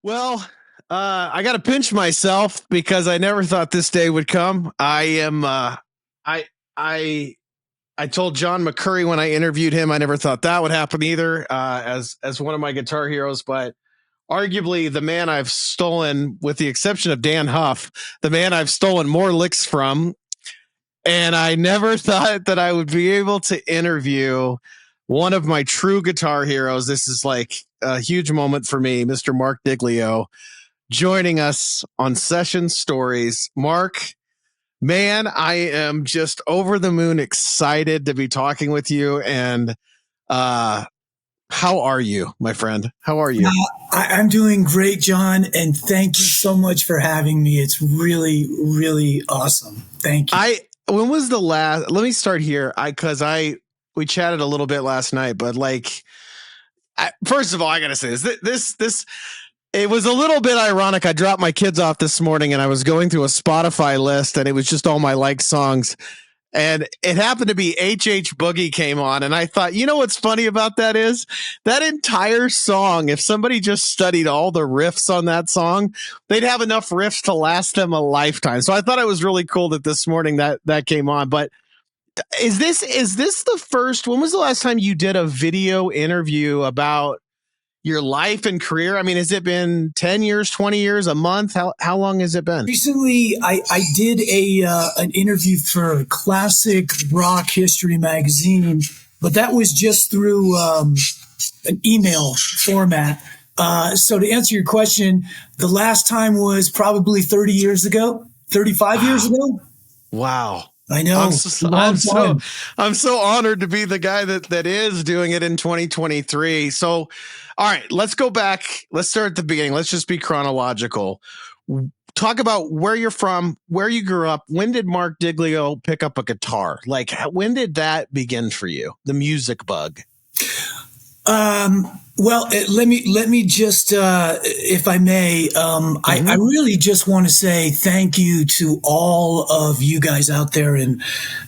Well, I got to pinch myself because I never thought this day would come. I, I, I told John McCurry when I interviewed him, I never thought that would happen either, as one of my guitar heroes, but arguably the man I've stolen, with the exception of Dan Huff, the man I've stolen more licks from. And I never thought that I would be able to interview one of my true guitar heroes. This is like a huge moment for me, Mr. Marc Diglio, joining us on Session Stories. Marc, man, I am just over the moon excited to be talking with you. And how are you, my friend? How are you? I'm doing great, John, and thank you so much for having me. It's really, really awesome. Thank you. When was the last? Let me start here, we chatted a little bit last night, but first of all, I gotta say this. It was a little bit ironic. I dropped my kids off this morning and I was going through a Spotify list and it was just all my like songs. And it happened to be H Boogie came on. And I thought, you know, what's funny about that is that entire song, if somebody just studied all the riffs on that song, they'd have enough riffs to last them a lifetime. So I thought it was really cool that this morning that came on. But is this the first, when was the last time you did a video interview about your life and career? I mean, has it been 10 years, 20 years, a month? How long has it been? Recently, I did an interview for Classic Rock History magazine, but that was just through an email format. So to answer your question, the last time was probably 30 years ago, 35 years ago. Wow. I know. I'm so honored to be the guy that is doing it in 2023. So, all right, let's go back. Let's start at the beginning. Let's just be chronological. Talk about where you're from, where you grew up. When did Marc Diglio pick up a guitar? Like, when did that begin for you? The music bug. Well, let me just, if I may, I really just want to say thank you to all of you guys out there in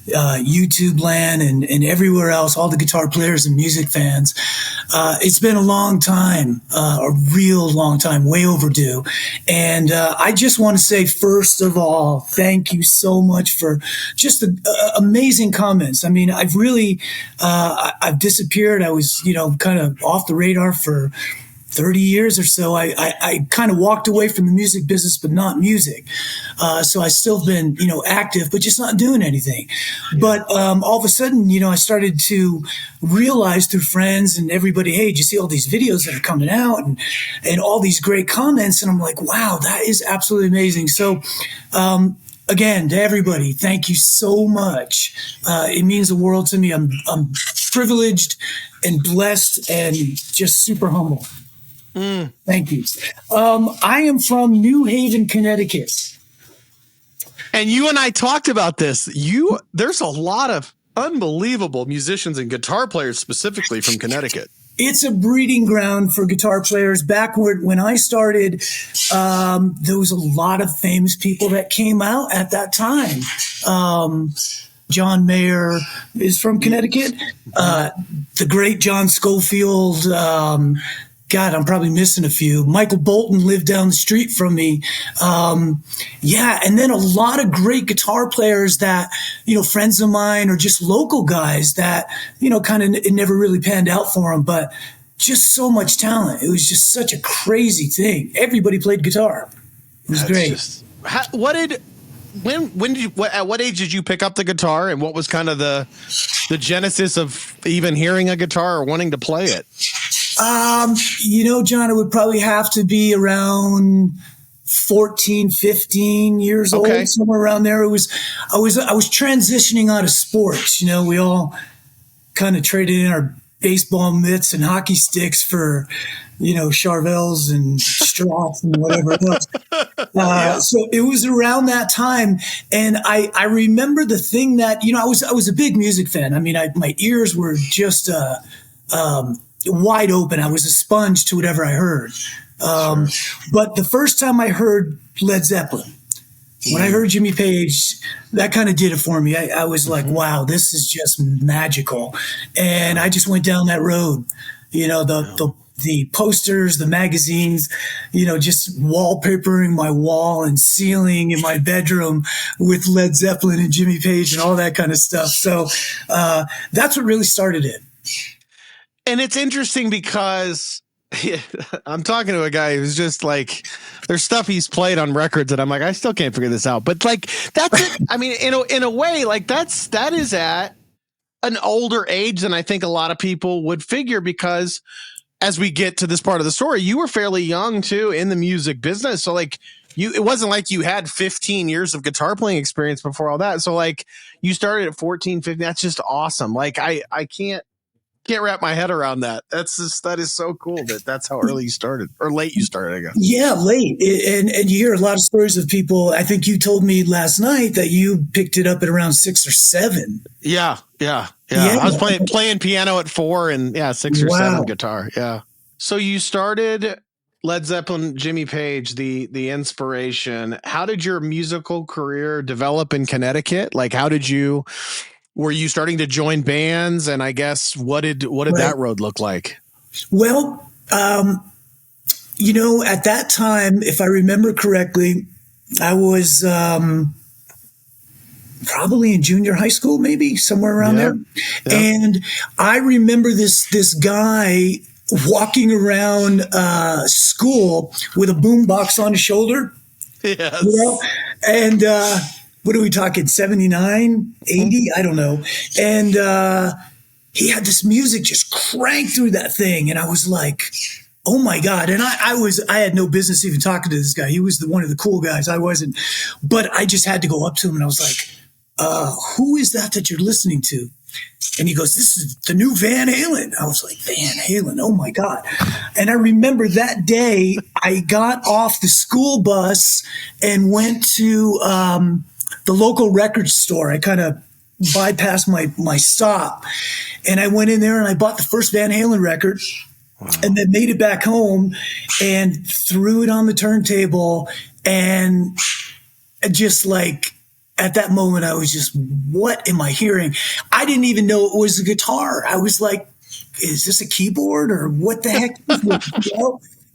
YouTube land and everywhere else, all the guitar players and music fans. It's been a long time, a real long time, way overdue. And I just want to say, first of all, thank you so much for just the amazing comments. I mean, I've disappeared. I was, kind of off the radar for 30 years or so. I kind of walked away from the music business, but not music. So I still been, active, but just not doing anything. Yeah. But all of a sudden, I started to realize through friends and everybody, hey, did you see all these videos that are coming out and all these great comments? And I'm like, wow, that is absolutely amazing. So, again, to everybody, thank you so much. It means the world to me. I'm privileged and blessed and just super humble. Thank you. I am from New Haven, Connecticut. And you and I talked about this. There's a lot of unbelievable musicians and guitar players specifically from Connecticut. It's a breeding ground for guitar players. Back when I started, there was a lot of famous people that came out at that time. John Mayer is from Connecticut. The great John Schofield. God, I'm probably missing a few. Michael Bolton lived down the street from me. And then a lot of great guitar players that, friends of mine or just local guys that, kind of it never really panned out for them, but just so much talent. It was just such a crazy thing. Everybody played guitar. It was great. At what age did you pick up the guitar, and what was kind of the genesis of even hearing a guitar or wanting to play it? John, it would probably have to be around 14, 15 years old, somewhere around there. I was transitioning out of sports. We all kind of traded in our baseball mitts and hockey sticks for, Charvels and Strats and whatever else. So it was around that time. And I remember the thing that, I was a big music fan. I mean, my ears were just, wide open. I was a sponge to whatever I heard. But the first time I heard Led Zeppelin, when I heard Jimmy Page, that kind of did it for me. I was like, wow, this is just magical. And I just went down that road. The the posters, the magazines, just wallpapering my wall and ceiling in my bedroom with Led Zeppelin and Jimmy Page and all that kind of stuff. So that's what really started it. And it's interesting because I'm talking to a guy who's just like, there's stuff he's played on records that I'm like, I still can't figure this out. But like, that's it. I mean, in a way, like that is at an older age than I think a lot of people would figure, because as we get to this part of the story, you were fairly young too in the music business. So like it wasn't like you had 15 years of guitar playing experience before all that. So like you started at 14, 15. That's just awesome. Like I can't wrap my head around that. That is so cool that's how early you started, or late you started, I guess. Yeah, late. And you hear a lot of stories of people. I think you told me last night that you picked it up at around 6 or 7. Yeah. I was playing piano at 4 and 6 or 7 guitar. Yeah. So you started Led Zeppelin, Jimmy Page, the inspiration. How did your musical career develop in Connecticut? Like, were you starting to join bands? And I guess what did that road look like? Well, at that time, if I remember correctly, I was probably in junior high school, maybe somewhere around there. Yeah. And I remember this guy walking around school with a boombox on his shoulder. Yes. And what are we talking, 79, 80? I don't know. And he had this music just cranked through that thing. And I was like, oh my God. And I had no business even talking to this guy. He was one of the cool guys. I wasn't. But I just had to go up to him and I was like, who is that you're listening to? And he goes, this is the new Van Halen. I was like, Van Halen, oh my God. And I remember that day I got off the school bus and went to the local record store. I kind of bypassed my stop. And I went in there and I bought the first Van Halen record. Wow. And then made it back home and threw it on the turntable. And just like, at that moment, I was just, what am I hearing? I didn't even know it was a guitar. I was like, is this a keyboard or what the heck is this?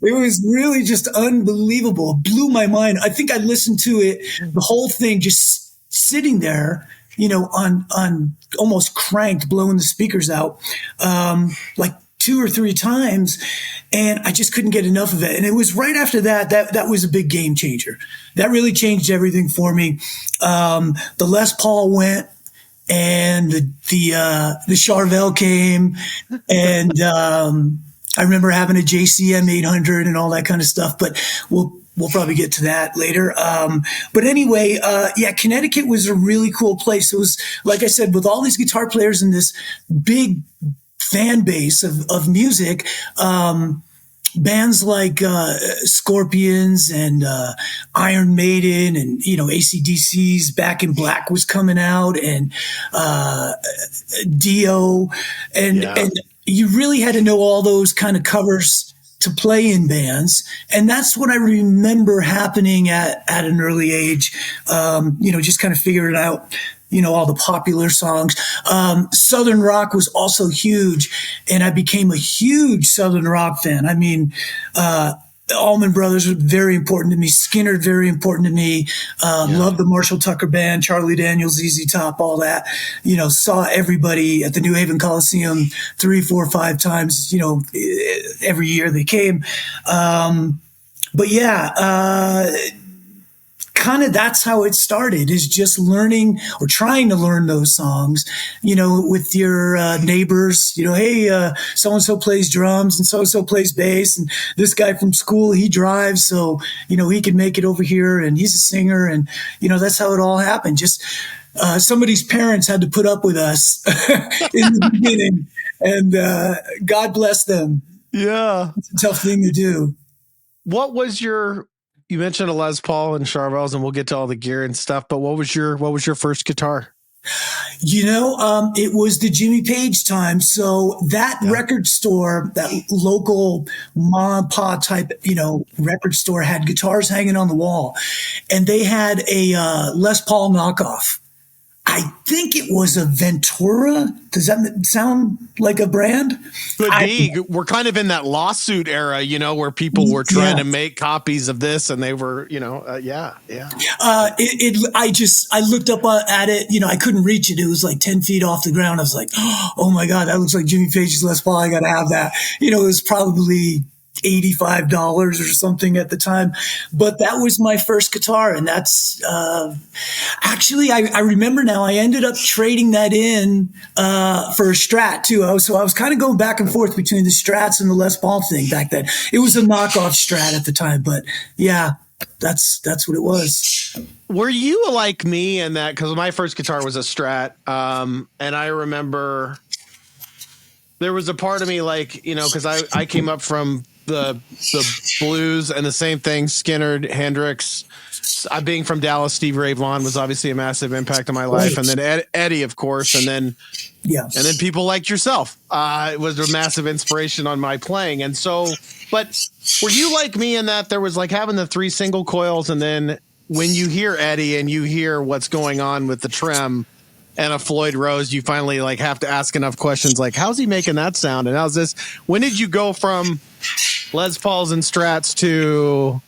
It was really just unbelievable. It blew my mind. I think I listened to it, the whole thing, just sitting there, on almost cranked, blowing the speakers out, like 2 or 3 times, and I just couldn't get enough of it. And it was right after that was a big game changer. That really changed everything for me. The Les Paul went, and the Charvel came, and I remember having a JCM 800 and all that kind of stuff. But we'll probably get to that later. But anyway, Connecticut was a really cool place. It was, like I said, with all these guitar players and this big fan base of music, bands like Scorpions and Iron Maiden and AC/DC's Back in Black was coming out, and Dio, and you really had to know all those kind of covers to play in bands. And that's what I remember happening at an early age. Just kind of figuring out all the popular songs. Southern rock was also huge, and I became a huge Southern rock fan. I mean, Allman Brothers were very important to me. Skinner, very important to me. Loved the Marshall Tucker Band, Charlie Daniels, ZZ Top, all that. Saw everybody at the New Haven Coliseum 3, 4, 5 times, every year they came. Kind of that's how it started, is just learning or trying to learn those songs, with your neighbors, hey, so-and-so plays drums and so-and-so plays bass, and this guy from school, he drives, so, he can make it over here, and he's a singer, and, that's how it all happened. Just somebody's parents had to put up with us in the beginning, and God bless them. Yeah. It's a tough thing to do. What was you mentioned a Les Paul and Charvels, and we'll get to all the gear and stuff, but what was your first guitar? It was the Jimmy Page time. So that record store, that local mom and pop type, record store, had guitars hanging on the wall, and they had a Les Paul knockoff I think it was a Ventura. Does that sound like a brand? Could be. We're kind of in that lawsuit era, where people were trying to make copies of this, and they were, yeah. I looked up at it. I couldn't reach it. It was like 10 feet off the ground. I was like, oh my God, that looks like Jimmy Page's Les Paul. I got to have that. It was probably $85 or something at the time, but that was my first guitar. And that's, actually, I remember now I ended up trading that in, for a Strat too. So I was kind of going back and forth between the Strats and the Les Paul thing back then. It was a knockoff Strat at the time, but yeah, that's what it was. Were you like me in that? Cause my first guitar was a Strat. And I remember there was a part of me like, cause I came up from the blues and the same thing, Skinner, Hendrix. Being from Dallas, Steve Ray Vaughan was obviously a massive impact on my life, and then Eddie, of course, and then people like yourself. It was a massive inspiration on my playing, and so. But were you like me in that there was like having the 3 single coils, and then when you hear Eddie and you hear what's going on with the trem and a Floyd Rose, you finally like have to ask enough questions like, how's he making that sound, and how's this? When did you go from Les Pauls and Strats to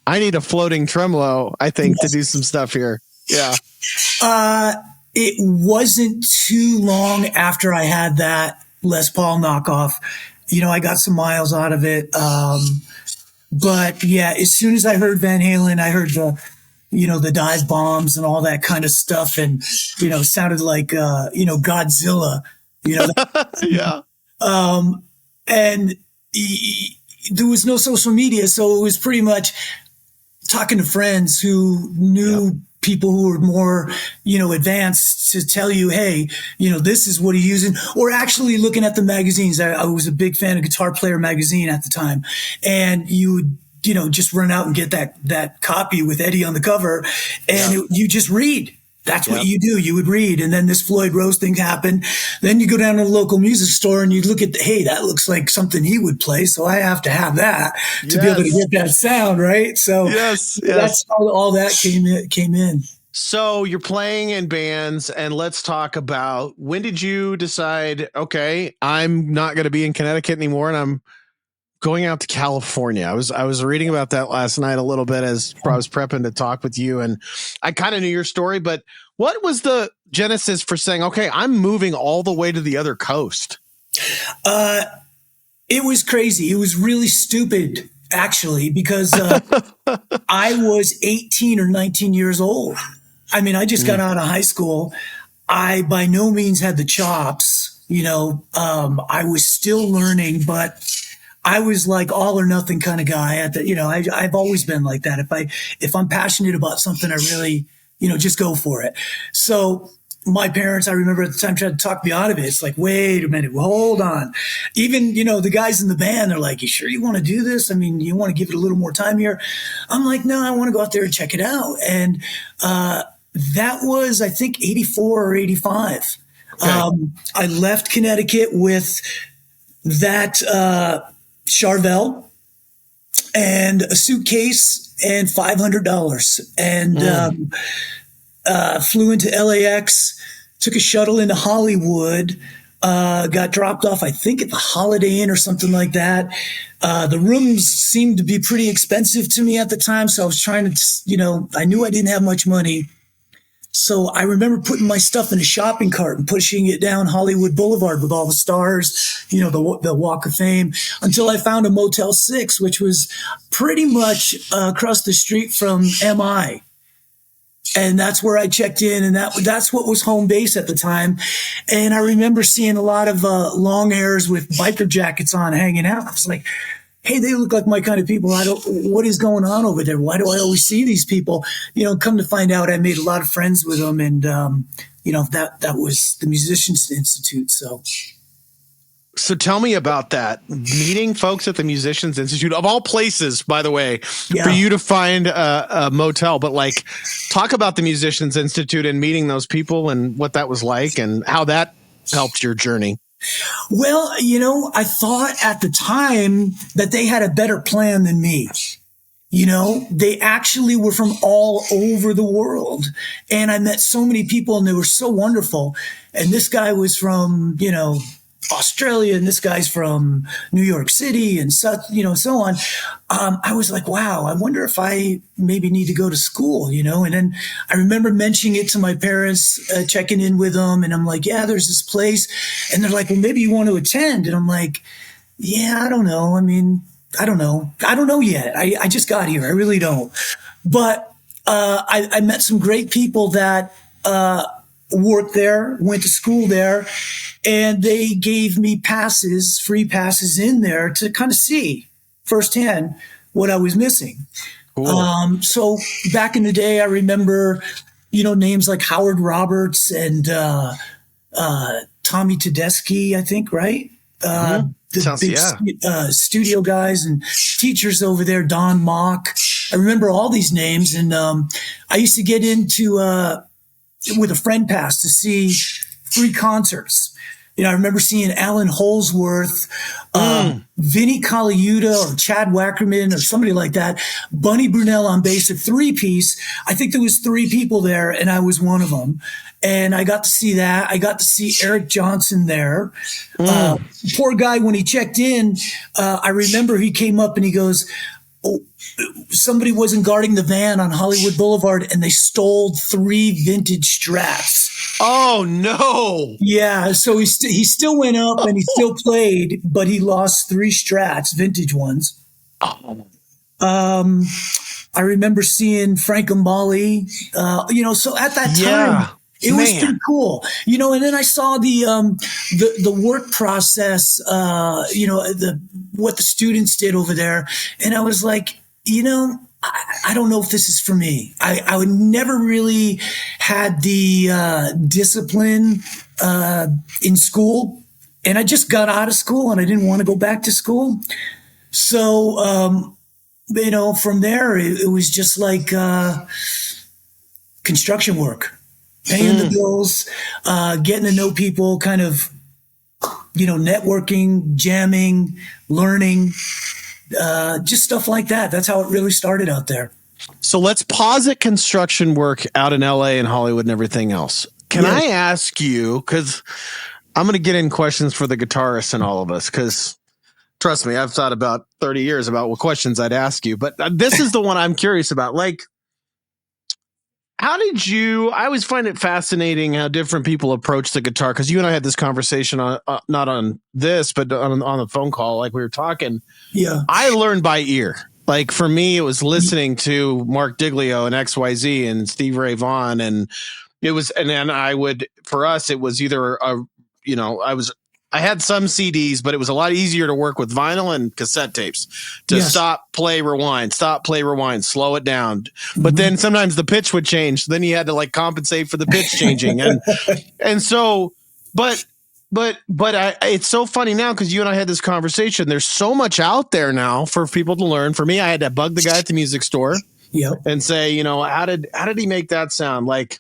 I need a floating tremolo, I think, to do some stuff here? Yeah. It wasn't too long after I had that Les Paul knockoff. I got some miles out of it. But yeah, as soon as I heard Van Halen, I heard the dive bombs and all that kind of stuff. And, sounded like, Godzilla, yeah. And there was no social media. So it was pretty much talking to friends who knew people who were more, advanced to tell you, hey, this is what he's using, or actually looking at the magazines. I was a big fan of Guitar Player magazine at the time, and you would, just run out and get that copy with Eddie on the cover, and you just read. That's what you do. You would read. And then this Floyd Rose thing happened. Then you go down to the local music store and you look at, hey, that looks like something he would play. So I have to have that to be able to get that sound. Right. So that's all that came in. So you're playing in bands, and let's talk about, when did you decide, okay, I'm not going to be in Connecticut anymore, and I'm going out to California? I was reading about that last night a little bit as I was prepping to talk with you, and I kind of knew your story, but what was the genesis for saying, okay, I'm moving all the way to the other coast? It was crazy. It was really stupid, actually, because I was 18 or 19 years old. I mean, I just got out of high school. I by no means had the chops, I was still learning, but I was like all or nothing kind of guy. I've always been like that. If I'm passionate about something, I really, just go for it. So my parents, I remember at the time, tried to talk me out of it. It's like, wait a minute, hold on. Even, the guys in the band, they're like, you sure you want to do this? I mean, you want to give it a little more time here? I'm like, no, I want to go out there and check it out. And that was, I think, 84 or 85. Okay. I left Connecticut with that Charvel and a suitcase and $500, and flew into LAX, took a shuttle into Hollywood, got dropped off, I think, at the Holiday Inn or something like that. The rooms seemed to be pretty expensive to me at the time, so I was trying to, I knew I didn't have much money. So I remember putting my stuff in a shopping cart and pushing it down Hollywood Boulevard with all the stars, the Walk of Fame, until I found a Motel 6, which was pretty much across the street from MI. And that's where I checked in, and that's what was home base at the time. And I remember seeing a lot of long hairs with biker jackets on hanging out. I was like, hey, they look like my kind of people. What is going on over there? Why do I always see these people? Come to find out, I made a lot of friends with them. And, that was the Musicians Institute. So tell me about that, meeting folks at the Musicians Institute, of all places, by the way, for you to find a motel, but like, talk about the Musicians Institute and meeting those people and what that was like and how that helped your journey. Well, I thought at the time that they had a better plan than me. You know, they actually were from all over the world. And I met so many people and they were so wonderful. And this guy was from, you know, Australia, and this guy's from New York City, and such, you know, so on. I was like, wow, I wonder if I maybe need to go to school, you know? And then I remember mentioning it to my parents, checking in with them. And I'm like, yeah, there's this place. And they're like, well, maybe you want to attend. And I'm like, yeah, I don't know. I mean, I don't know. I don't know yet. I just got here. I really don't. But I met some great people that worked there, went to school there, and they gave me passes, free passes in there to kind of see firsthand what I was missing. Cool. So back in the day, I remember, you know, names like Howard Roberts and Tommy Tedeschi, I think, right? The Sounds, big yeah. studio guys and teachers over there, Don Mock. I remember all these names. And I used to get into with a friend pass to see free concerts. You know, I remember seeing Alan Holsworth, Vinnie Colaiuta or Chad Wackerman or somebody like that, Bunny Brunel on bass, a three-piece. I think there was three people there, and I was one of them. And I got to see that. I got to see Eric Johnson there. Poor guy, when he checked in, I remember he came up and he goes, oh, somebody wasn't guarding the van on Hollywood Boulevard and they stole 3 vintage Strats. Oh no. Yeah, so he still went up and he still played, but he lost 3 Strats, vintage ones. I remember seeing Frank Ambali, you know, so at that time, it was pretty cool, you know. And then I saw the work process, you know, what the students did over there, and I was like, you know, I don't know if this is for me. I would never really had the discipline in school, and I just got out of school, and I didn't want to go back to school. So, you know, from there, it was just like construction work. Paying the bills, getting to know people, kind of, you know, networking, jamming, learning, just stuff like that. That's how it really started out there. So let's posit construction work out in LA and Hollywood and everything else. Can I ask you, because I'm going to get in questions for the guitarists and all of us, because trust me, I've thought about 30 years about what questions I'd ask you, but this is the one I'm curious about. Like, how did you? I always find it fascinating how different people approach the guitar. Because you and I had this conversation on not on this, but on the phone call, like we were talking. Yeah, I learned by ear. Like for me, it was listening to Marc Diglio and XYZ and Steve Ray Vaughan, and it was, and then I would, for us, it was either a, you know, I had some CDs, but it was a lot easier to work with vinyl and cassette tapes to stop, play, rewind, slow it down. But then sometimes the pitch would change. Then you had to like compensate for the pitch changing. And so, but it's so funny now because you and I had this conversation. There's so much out there now for people to learn. For me, I had to bug the guy at the music store and say, you know, how did he make that sound? Like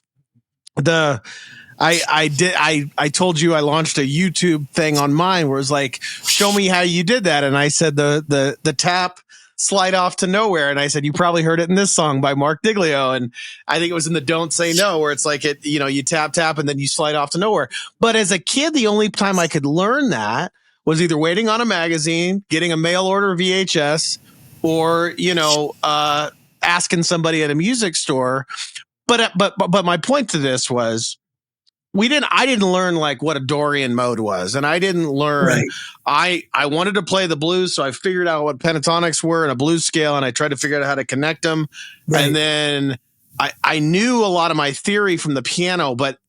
I told you I launched a YouTube thing on mine where it was like, show me how you did that. And I said the tap slide off to nowhere. And I said, you probably heard it in this song by Marc Diglio. And I think it was in the Don't Say No, where it's like it, you know, you tap and then you slide off to nowhere. But as a kid, the only time I could learn that was either waiting on a magazine, getting a mail order VHS, or, you know, asking somebody at a music store. But my point to this was, I didn't learn like what a Dorian mode was. And I didn't learn, I wanted to play the blues. So I figured out what pentatonics were in a blues scale. And I tried to figure out how to connect them. And then I knew a lot of my theory from the piano, but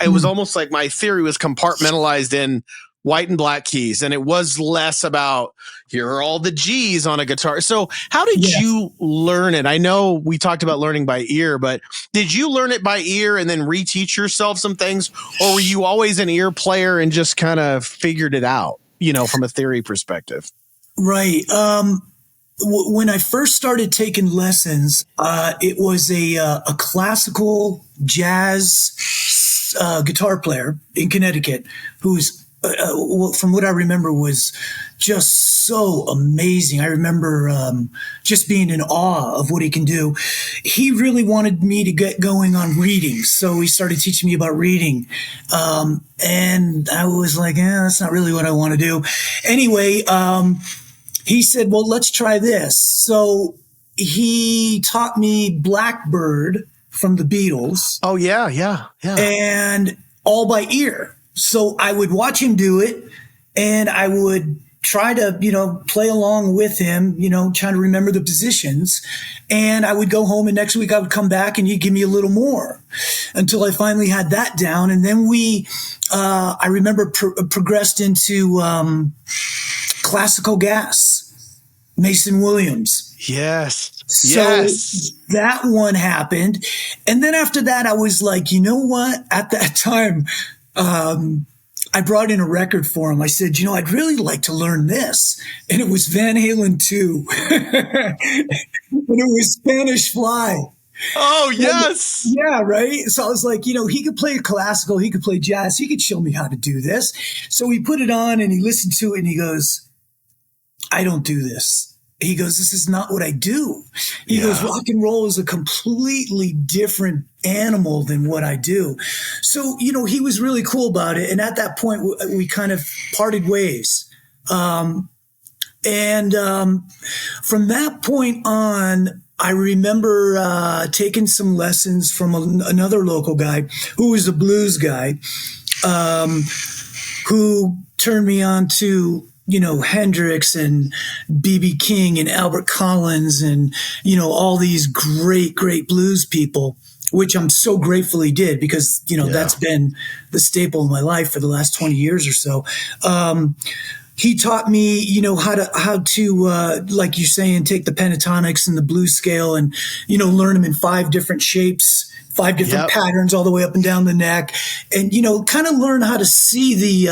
it was almost like my theory was compartmentalized in white and black keys. And it was less about, here are all the G's on a guitar. So how did you learn it? I know we talked about learning by ear, but did you learn it by ear and then reteach yourself some things? Or were you always an ear player and just kind of figured it out, you know, from a theory perspective? Right. When I first started taking lessons, it was a classical jazz guitar player in Connecticut who's from what I remember, was just so amazing. I remember just being in awe of what he can do. He really wanted me to get going on reading, so he started teaching me about reading. And I was like, that's not really what I want to do. Anyway, he said, well, let's try this. So he taught me Blackbird from the Beatles. Oh, yeah. And all by ear. So I would watch him do it, and I would try to, play along with him, trying to remember the positions. And I would go home, and next week I would come back and he'd give me a little more until I finally had that down. And then I remember progressed into Classical Gas, Mason Williams. Yes. So that one happened. And then after that, I was like, you know what? At that time, I brought in a record for him. I said, I'd really like to learn this. And it was Van Halen 2. And it was Spanish Fly. Oh, yes. And, yeah, right. So I was like, he could play classical, he could play jazz, he could show me how to do this. So he put it on and he listened to it and he goes, I don't do this. He goes, this is not what I do. He goes, rock and roll is a completely different animal than what I do. So, he was really cool about it. And at that point, we kind of parted ways. From that point on, I remember taking some lessons from another local guy who was a blues guy, who turned me on to Hendrix and B.B. King and Albert Collins and, all these great, great blues people, which I'm so grateful he did because, that's been the staple of my life for the last 20 years or so. He taught me, how to, like you're saying, take the pentatonics and the blues scale and, learn them in 5 different shapes, 5 different patterns all the way up and down the neck and, kind of learn how to see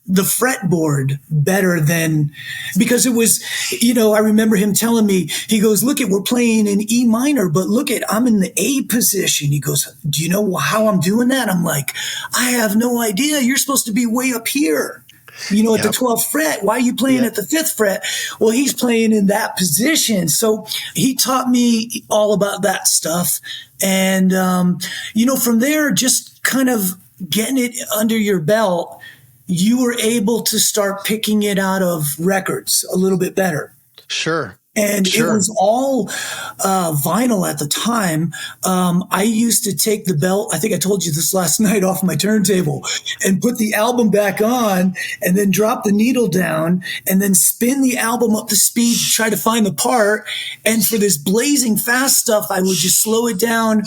the fretboard better than, because it was, I remember him telling me, he goes, look we're playing in E minor, but I'm in the A position. He goes, do you know how I'm doing that? I'm like, I have no idea. You're supposed to be way up here, at the 12th fret. Why are you playing at the 5th fret? Well, he's playing in that position. So he taught me all about that stuff. And, from there, just kind of getting it under your belt, you were able to start picking it out of records a little bit better. Sure. And it was all vinyl at the time. I used to take the belt, I think I told you this last night, off my turntable and put the album back on and then drop the needle down and then spin the album up to speed to try to find the part. And for this blazing fast stuff, I would just slow it down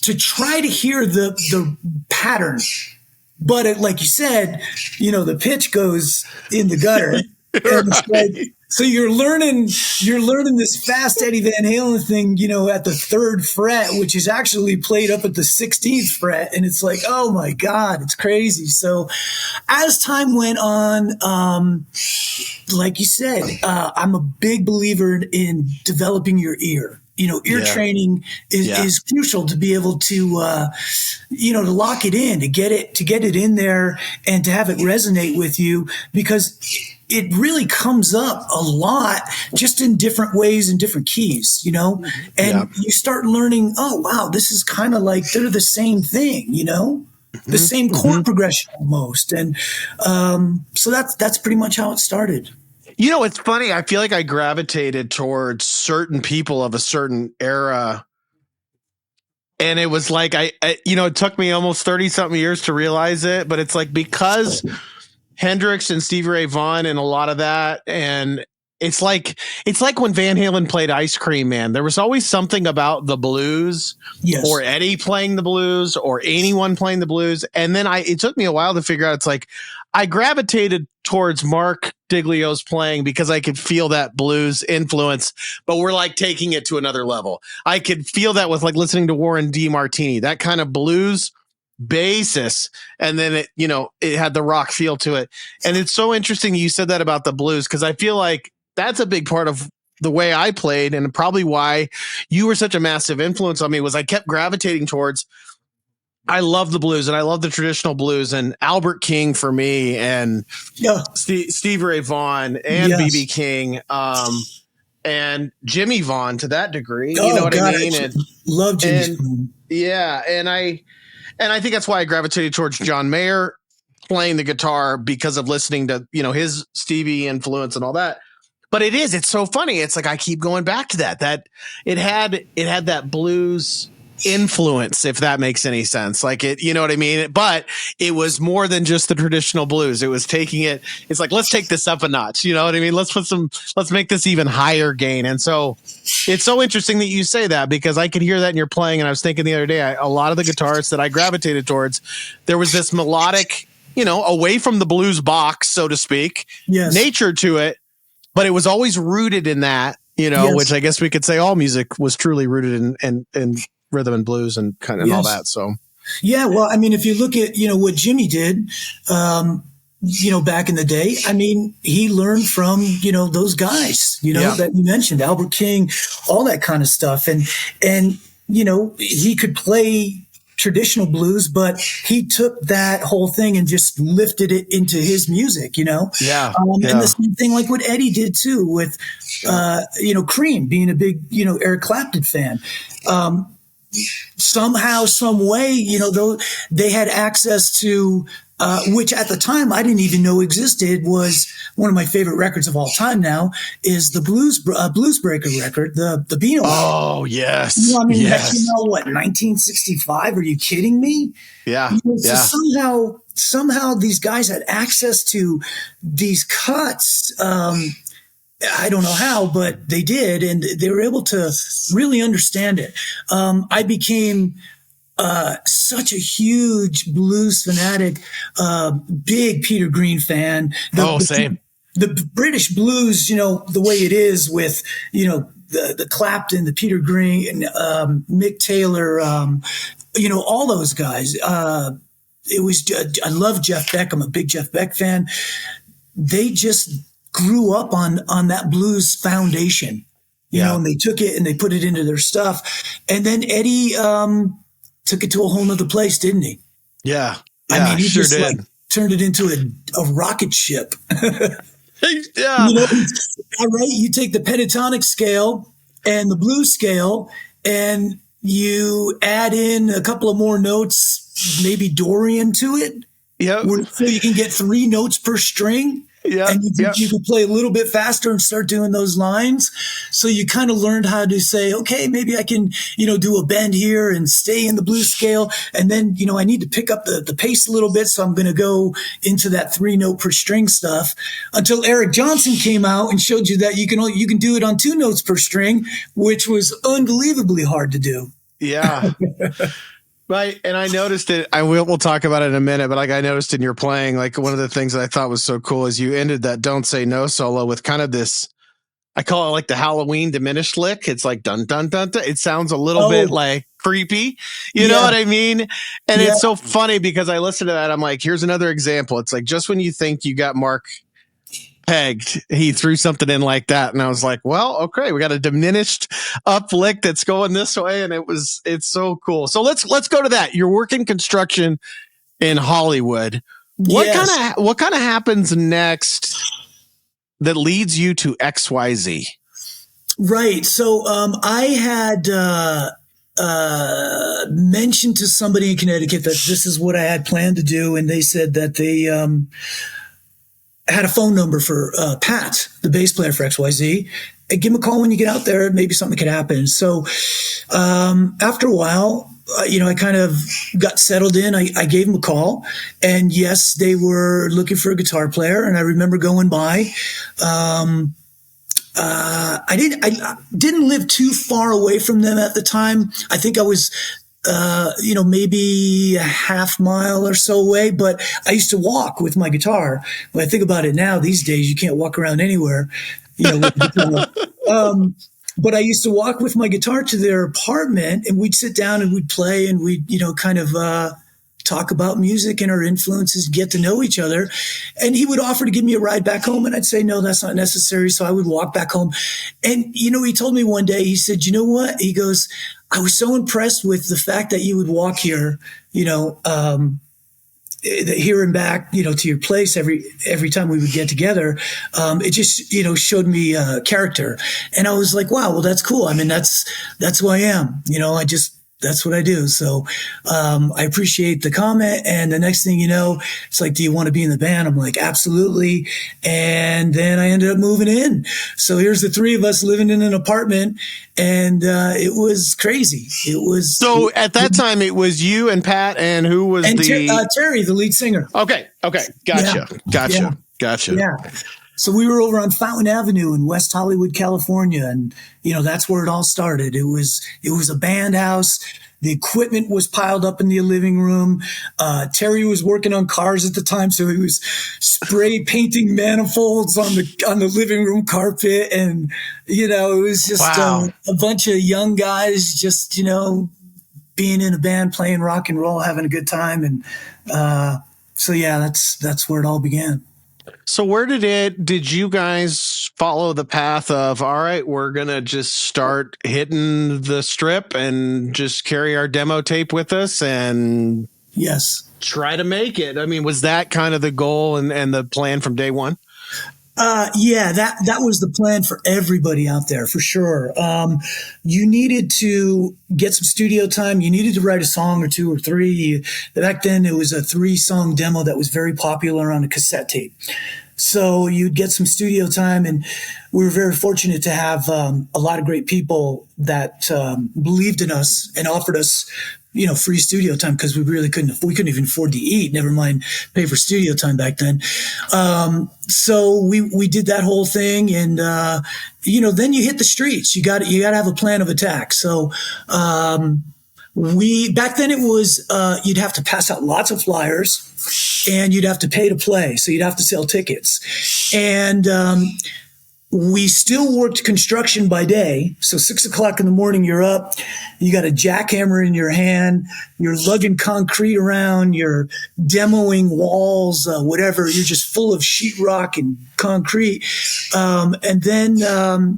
to try to hear the pattern. But like you said, the pitch goes in the gutter. And it's like, so you're learning this fast Eddie Van Halen thing, at the 3rd fret, which is actually played up at the 16th fret. And it's like, oh my God, it's crazy. So as time went on, like you said, I'm a big believer in developing your ear. Ear training is crucial to be able to, to lock it in, to get it in there and to have it resonate with you, because it really comes up a lot just in different ways and different keys, and you start learning, oh, wow, this is kind of like they're the same thing, the same chord progression almost. And so that's pretty much how it started. It's funny. I feel like I gravitated towards certain people of a certain era. And it was like, it took me almost 30 something years to realize it, but it's like, because Hendrix and Stevie Ray Vaughan and a lot of that. And it's like when Van Halen played Ice Cream Man, there was always something about the blues or Eddie playing the blues or anyone playing the blues. And then it took me a while to figure out, it's like, I gravitated towards Marc Diglio's playing because I could feel that blues influence, but we're like taking it to another level. I could feel that with like listening to Warren D. Martini, that kind of blues basis. And then it had the rock feel to it. And it's so interesting you said that about the blues, because I feel like that's a big part of the way I played, and probably why you were such a massive influence on me, was I kept gravitating towards I love the blues and I love the traditional blues, and Albert King for me, and Yeah. Stevie Ray Vaughan and Yes. BB King, and Jimmy Vaughan to that degree. You know Oh what I God, mean? I love Jimmy And Spoon. yeah, and I think that's why I gravitated towards John Mayer playing the guitar, because of listening to, his Stevie influence and all that. But it's so funny. It's like I keep going back to that it had that blues influence, if that makes any sense. Like it, you know what I mean? But it was more than just the traditional blues. It was it's like, let's take this up a notch. You know what I mean? Let's make this even higher gain. And so it's so interesting that you say that, because I could hear that in your playing. And I was thinking the other day, a lot of the guitarists that I gravitated towards, there was this melodic, away from the blues box, so to speak, Yes. nature to it, but it was always rooted in that, Yes. which I guess we could say all music was truly rooted in rhythm and blues and kind of all that. So, yeah, well, I mean, if you look at, what Jimmy did, back in the day, I mean, he learned from, those guys, that you mentioned, Albert King, all that kind of stuff. And, he could play traditional blues, but he took that whole thing and just lifted it into his music, And the same thing like what Eddie did too with, Cream, being a big, Eric Clapton fan. Somehow, some way, though they had access to, which at the time I didn't even know existed, was one of my favorite records of all time now, is the Blues Breaker record, the Beano. Oh, yes. That came out, 1965? Are you kidding me? Yeah. So somehow these guys had access to these cuts. I don't know how, but they did, and they were able to really understand it. I became such a huge blues fanatic, big Peter Green fan. Same. The British blues, the way it is with, the Clapton, the Peter Green, Mick Taylor, all those guys. It was, I love Jeff Beck. I'm a big Jeff Beck fan. They just grew up on that blues foundation, and they took it and they put it into their stuff. And then Eddie took it to a whole nother place, didn't he? Yeah. I mean, he sure just did. Turned it into a rocket ship. Yeah. All right. You take the pentatonic scale and the blues scale, and you add in a couple of more notes, maybe Dorian to it. Yeah. So you can get 3 notes per string. Yeah. And you could play a little bit faster and start doing those lines. So you kind of learned how to say, okay, maybe I can, do a bend here and stay in the blues scale. And then, I need to pick up the pace a little bit. So I'm going to go into that 3 note per string stuff, until Eric Johnson came out and showed you that you can do it on 2 notes per string, which was unbelievably hard to do. Yeah. Right. And I noticed it. We'll talk about it in a minute, but like I noticed in your playing, like one of the things that I thought was so cool is you ended that Don't Say No solo with kind of this, I call it like the Halloween diminished lick. It's like dun, dun, dun, dun. It sounds a little bit like creepy. You know what I mean? And it's so funny because I listen to that. I'm like, here's another example. It's like, just when you think you got Marc pegged, he threw something in like that, and I was like, well, okay, we got a diminished up lick that's going this way, and it's so cool. So let's go to that. You're working construction in Hollywood. What kind of happens next that leads you to XYZ? Right. So I had mentioned to somebody in Connecticut that this is what I had planned to do, and they said that they had a phone number for Pat, the bass player for XYZ. Give him a call when you get out there. Maybe something could happen. So after a while, I kind of got settled in. I gave him a call, and yes, they were looking for a guitar player. And I remember going by. I didn't live too far away from them at the time. I think I was maybe a half mile or so away, but I used to walk with my guitar. When I think about it now, these days, you can't walk around anywhere, with but I used to walk with my guitar to their apartment, and we'd sit down and we'd play, and we'd, kind of, talk about music and our influences, get to know each other. And he would offer to give me a ride back home. And I'd say, no, that's not necessary. So I would walk back home. And, he told me one day, he said, you know what? He goes, I was so impressed with the fact that you would walk here, here and back, to your place every time we would get together. It just, showed me character. And I was like, wow, well, that's cool. I mean, that's who I am. That's what I do. So I appreciate the comment. And the next thing you know, it's like, do you want to be in the band? I'm like, absolutely. And then I ended up moving in. So here's the three of us living in an apartment. And it was crazy. So at that time, it was you and Pat, and who was Terry, the lead singer. Okay. Gotcha. Yeah. So we were over on Fountain Avenue in West Hollywood, California. And, that's where it all started. It was a band house. The equipment was piled up in the living room. Terry was working on cars at the time. So he was spray painting manifolds on the living room carpet. And, it was just a bunch of young guys just, being in a band, playing rock and roll, having a good time. And, so yeah, that's where it all began. So did you guys follow the path of, all right, we're going to just start hitting the strip and just carry our demo tape with us and yes, try to make it? I mean, was that kind of the goal and the plan from day one? Yeah, that was the plan for everybody out there, for sure. You needed to get some studio time. You needed to write a song or two or three. Back then, it was a 3-song demo that was very popular on a cassette tape. So you'd get some studio time, and we were very fortunate to have a lot of great people that believed in us and offered us, free studio time, because we couldn't even afford to eat, never mind pay for studio time back then. So we did that whole thing, and then you hit the streets. You got to have a plan of attack. So back then it was you'd have to pass out lots of flyers, and you'd have to pay to play. So you'd have to sell tickets, and we still worked construction by day. So 6 o'clock in the morning, you're up, you got a jackhammer in your hand, you're lugging concrete around, you're demoing walls, whatever. You're just full of sheetrock and concrete. And then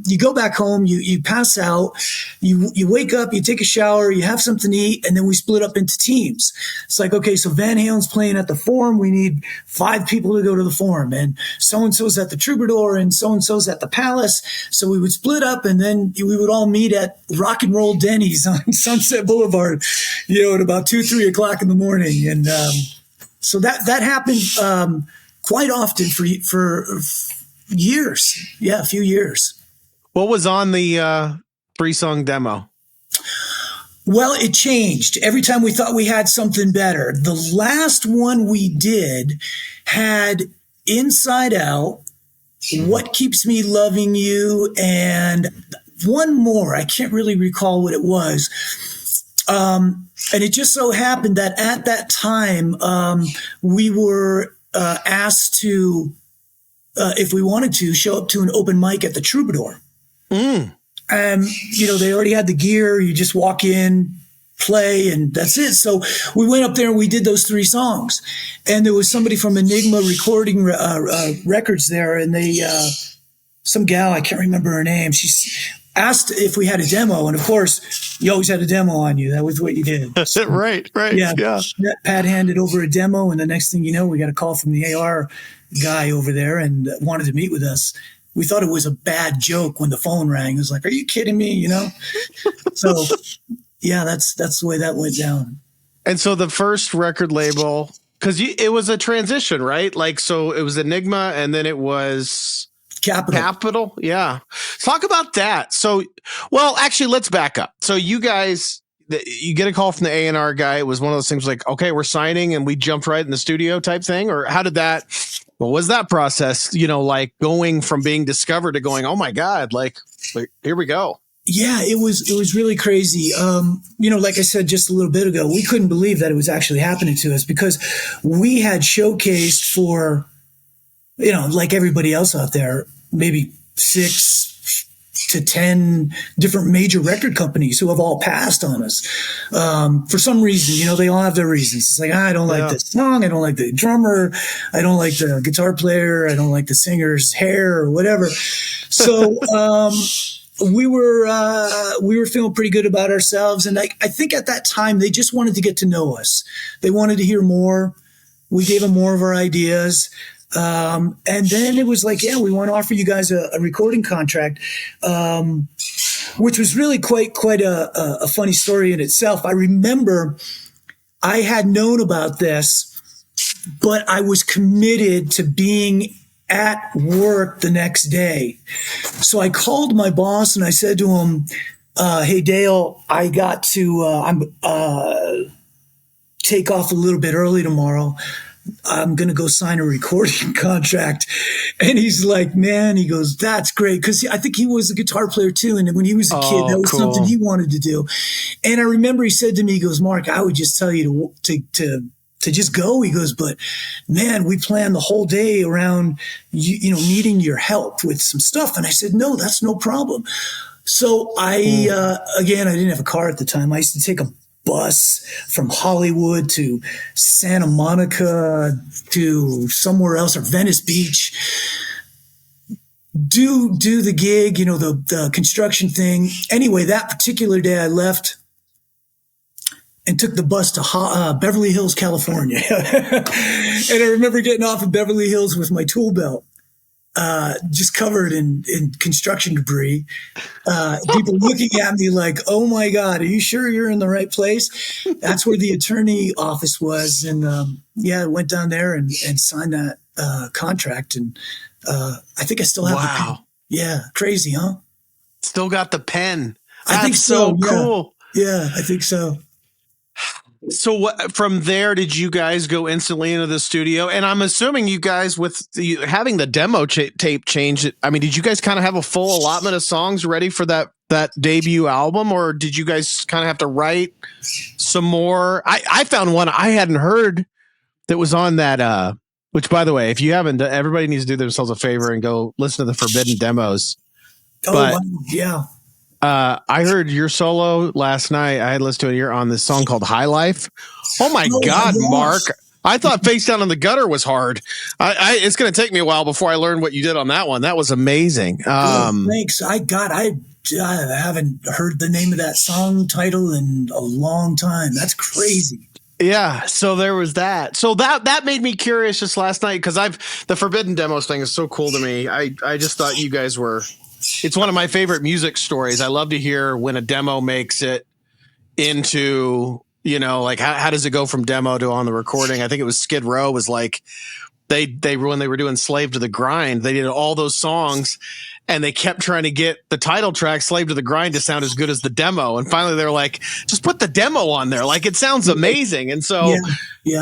you go back home, you pass out, you wake up, you take a shower, you have something to eat, and then we split up into teams. It's like, okay, so Van Halen's playing at the Forum. We need 5 people to go to the Forum, and so-and-so's at the Troubadour, and so-and-so's at the Palace. So we would split up, and then we would all meet at Rock and Roll Denny's on Sunset Boulevard, at about 2-3 o'clock in the morning. And so that happened quite often for years. Yeah, a few years. What was on the 3-song demo? Well, it changed every time we thought we had something better. The last one we did had Inside Out, What Keeps Me Loving You, and one more. I can't really recall what it was. And it just so happened that at that time, we were asked to, if we wanted to, show up to an open mic at the Troubadour. And, they already had the gear. You just walk in, play, and that's it. So we went up there and we did those 3 songs. And there was somebody from Enigma recording records there, and they, some gal, I can't remember her name, she asked if we had a demo. And of course, you always had a demo on you. That was what you did. So, right. Yeah. Pat handed over a demo, and the next thing you know, we got a call from the AR guy over there and wanted to meet with us. We thought it was a bad joke when the phone rang. It was like, are you kidding me? So yeah, that's the way that went down. And so the first record label, because it was a transition, right? Like, so it was Enigma, and then it was Capital. Yeah. Talk about that. So, well, actually, let's back up. So you guys, you get a call from the A&R guy. It was one of those things like, okay, we're signing, and we jumped right in the studio type thing? Or how did that, what was that process, like going from being discovered to going, oh my God, like here we go. Yeah, it was really crazy. Like I said just a little bit ago, we couldn't believe that it was actually happening to us, because we had showcased for, like everybody else out there, maybe 6, to 10 different major record companies who have all passed on us. For some reason, you know, they all have their reasons. It's like, I don't like this song. I don't like the drummer. I don't like the guitar player. I don't like the singer's hair or whatever. So, we were feeling pretty good about ourselves. And I think at that time, they just wanted to get to know us. They wanted to hear more. We gave them more of our ideas. And then it was like, yeah, we want to offer you guys a recording contract, which was really quite a funny story in itself. I remember I had known about this, but I was committed to being at work the next day. So I called my boss and I said to him, hey, Dale, I got to take off a little bit early tomorrow. I'm going to go sign a recording contract. And he's like, man, he goes, that's great. Cause I think he was a guitar player too. And when he was a kid, that was something he wanted to do. And I remember he said to me, he goes, Marc, I would just tell you to just go. He goes, but man, we planned the whole day around, you know, needing your help with some stuff. And I said, no, that's no problem. So again, I didn't have a car at the time. I used to take a bus from Hollywood to Santa Monica to somewhere else, or Venice Beach, do the gig, you know, the construction thing. Anyway, that particular day I left and took the bus to Beverly Hills, California. And I remember getting off of Beverly Hills with my tool belt, just covered in construction debris. People looking at me like, oh my God, are you sure you're in the right place? That's where the attorney office was. And I went down there and signed that contract. And I think I still have the pen. Yeah, crazy, huh? Still got the pen. I think so cool. Yeah, I think so. So what, from there, did you guys go instantly into the studio? And I'm assuming you guys, with having the demo tape change, I mean, did you guys kind of have a full allotment of songs ready for that debut album, or did you guys kind of have to write some more? I found one I hadn't heard that was on that, which, by the way, if you haven't, everybody needs to do themselves a favor and go listen to the Forbidden Demos. Wow. Yeah. I heard your solo last night. I had listened to it here on this song called High Life. Oh my God, Marc. I thought Face Down in the Gutter was hard. It's going to take me a while before I learn what you did on that one. That was amazing. Thanks. I haven't heard the name of that song title in a long time. That's crazy. Yeah, so there was that. So that made me curious just last night, because the Forbidden Demos thing is so cool to me. I just thought you guys were. It's one of my favorite music stories. I love to hear when a demo makes it into, you know, like how does it go from demo to on the recording? I think it was Skid Row was like they when they were doing Slave to the Grind, they did all those songs and they kept trying to get the title track Slave to the Grind to sound as good as the demo. And finally they're like, just put the demo on there. Like, it sounds amazing. And so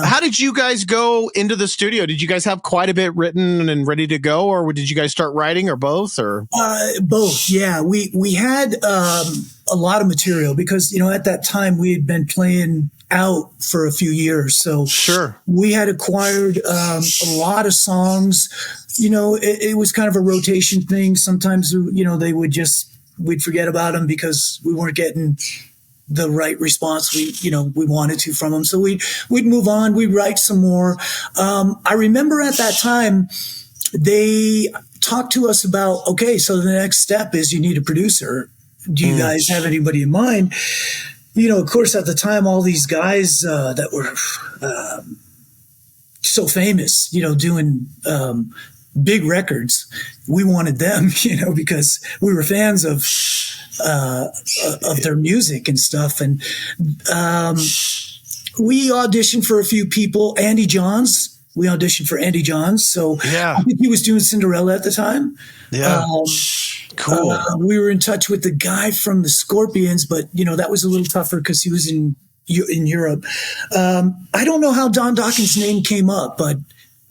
how did you guys go into the studio? Did you guys have quite a bit written and ready to go, or did you guys start writing, or both? Or both. Yeah. We had a lot of material because, you know, at that time we had been playing out for a few years. So sure, we had acquired a lot of songs. You know, it was kind of a rotation thing. Sometimes, you know, we'd forget about them because we weren't getting the right response we wanted to from them. So we'd move on. We'd write some more. I remember at that time they talked to us about, okay, so the next step is you need a producer. Do you guys have anybody in mind? You know, of course, at the time, all these guys that were so famous, you know, doing big records, we wanted them, you know, because we were fans of their music and stuff. And we auditioned for a few people. Andy Johns, we auditioned for Andy Johns. So I think he was doing Cinderella at the time. Yeah. Cool. We were in touch with the guy from the Scorpions, but you know, that was a little tougher because he was in Europe. I don't know how Don Dokken's name came up, but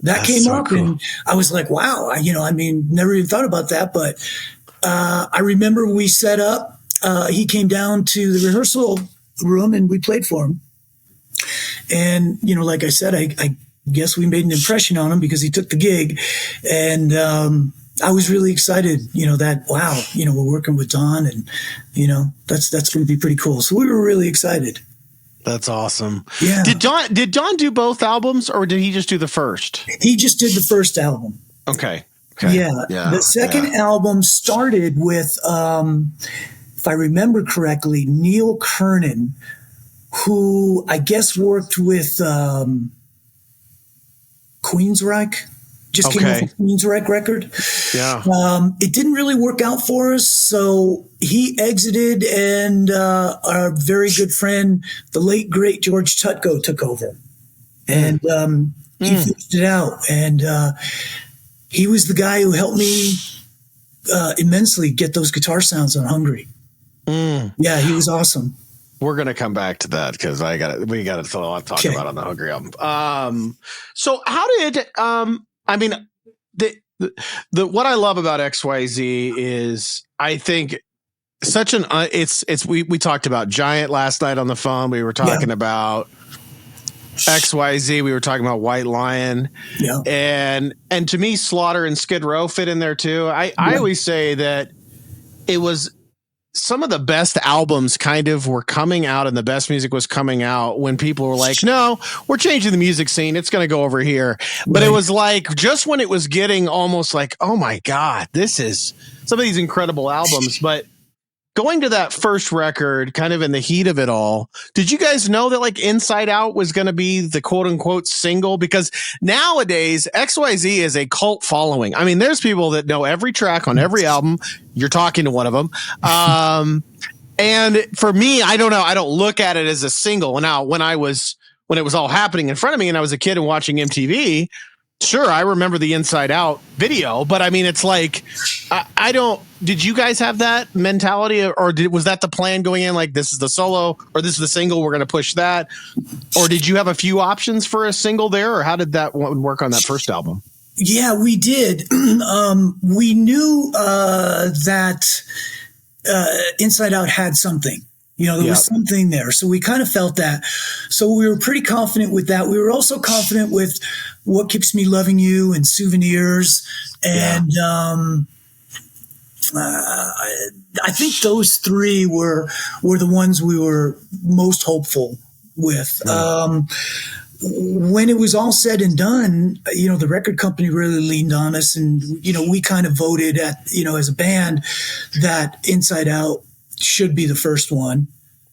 that came up, cool. And I was like, wow, never even thought about that. But I remember we set up, he came down to the rehearsal room and we played for him. And, you know, like I said, I guess we made an impression on him because he took the gig. And I was really excited, that, wow, we're working with Don, and, that's going to be pretty cool. So we were really excited. That's awesome. Yeah. Did Don do both albums, or did he just do the first? He just did the first album. Okay. Yeah. The second album started with, if I remember correctly, Neil Kernan, who I guess worked with Queensryche. Just came off a Queensryche record. Yeah. It didn't really work out for us, so he exited, and our very good friend, the late great George Tutko, took over, and he finished it out. And he was the guy who helped me immensely get those guitar sounds on Hungry. Yeah, he was awesome. We're gonna come back to that because we got to talk about on the Hungry album. So how did I mean, the what I love about XYZ is, I think, such an we talked about Giant last night on the phone. We were talking about XYZ. We were talking about White Lion. Yeah. And to me, Slaughter and Skid Row fit in there too. I always say that it was some of the best albums kind of were coming out, and the best music was coming out when people were like, no, we're changing the music scene. It's going to go over here. But it was like, just when it was getting almost like, oh my God, this is some of these incredible albums. But going to that first record, kind of in the heat of it all, did you guys know that like Inside Out was going to be the quote unquote single? Because nowadays XYZ is a cult following. I mean, there's people that know every track on every album. You're talking to one of them. And for me, I don't know. I don't look at it as a single. Now, when it was all happening in front of me and I was a kid and watching MTV, sure, I remember the Inside Out video, but I mean, it's like, I don't, did you guys have that mentality, or was that the plan going in? Like, this is the solo, or this is the single, we're going to push that? Or did you have a few options for a single there, or how did that one work on that first album? Yeah, we did. We knew that Inside Out had something. There was something there. So we kind of felt that. So we were pretty confident with that. We were also confident with What Keeps Me Loving You and Souvenirs. And I think those three were the ones we were most hopeful with. When it was all said and done, the record company really leaned on us, and, we kind of voted as a band that Inside Out should be the first one.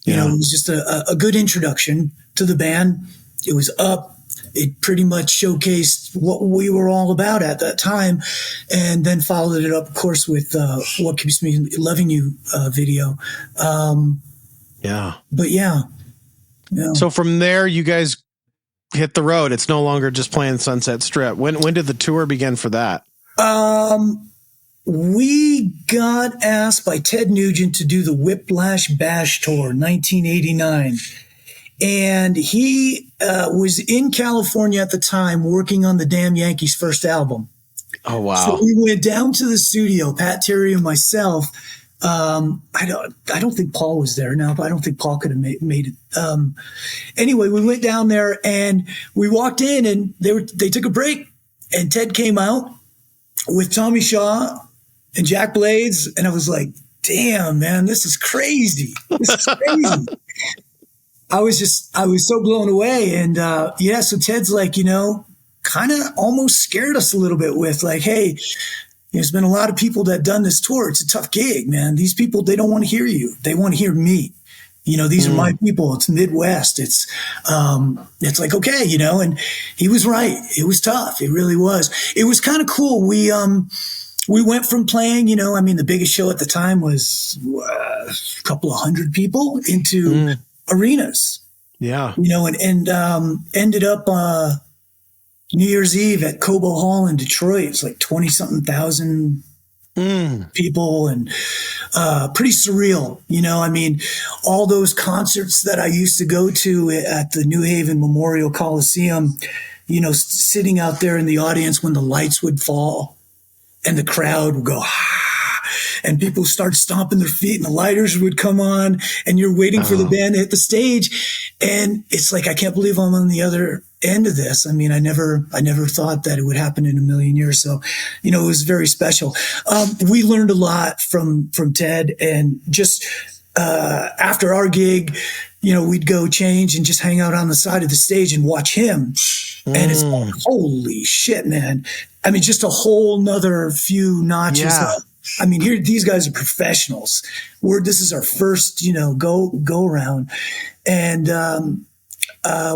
It was just a good introduction to the band. It was up. It pretty much showcased what we were all about at that time, and then followed it up, of course, with What Keeps Me Loving You video. But yeah. So from there, you guys hit the road. It's no longer just playing Sunset Strip. When did the tour begin for that? We got asked by Ted Nugent to do the Whiplash Bash Tour, 1989. And he was in California at the time working on the Damn Yankees' first album. Oh, wow. So we went down to the studio, Pat Terry and myself. I don't think Paul was there now, but I don't think Paul could have made it. Anyway, we went down there and we walked in, and they took a break, and Ted came out with Tommy Shaw and Jack Blades. And I was like, damn, man, this is crazy. This is crazy. I was so blown away. And, so Ted's like, kind of almost scared us a little bit with like, hey, there's been a lot of people that done this tour. It's a tough gig, man. These people, they don't want to hear you. They want to hear me. These are my people. It's Midwest. It's like, okay, and he was right. It was tough. It really was. It was kind of cool. We went from playing, the biggest show at the time was a couple of hundred people into arenas. Yeah. And ended up New Year's Eve at Cobo Hall in Detroit. It's like 20 something thousand people, and pretty surreal. All those concerts that I used to go to at the New Haven Memorial Coliseum, sitting out there in the audience when the lights would fall and the crowd would go, and people start stomping their feet and the lighters would come on, and you're waiting for the band to hit the stage. And it's like, I can't believe I'm on the other end of this. I mean, I never thought that it would happen in a million years. So, it was very special. We learned a lot from Ted, and just after our gig, we'd go change and just hang out on the side of the stage and watch him. And it's like, holy shit, man. I mean, just a whole nother few notches up. I mean, these guys are professionals. This is our first, go around. And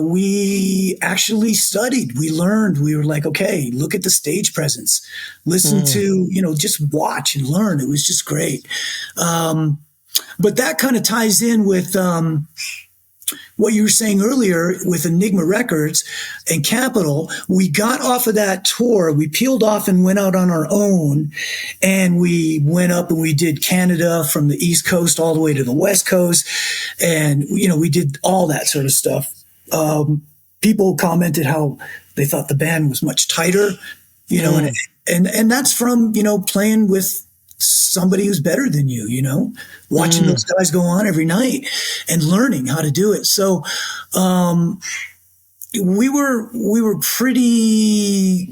we actually studied. We learned. We were like, okay, look at the stage presence. Listen to, just watch and learn. It was just great. But that kind of ties in with what you were saying earlier with Enigma Records and Capitol. We got off of that tour. We peeled off and went out on our own, and we went up and we did Canada from the East Coast all the way to the West Coast. And, we did all that sort of stuff. People commented how they thought the band was much tighter, and that's from, playing with somebody who's better than you, watching those guys go on every night and learning how to do it. So, we were pretty,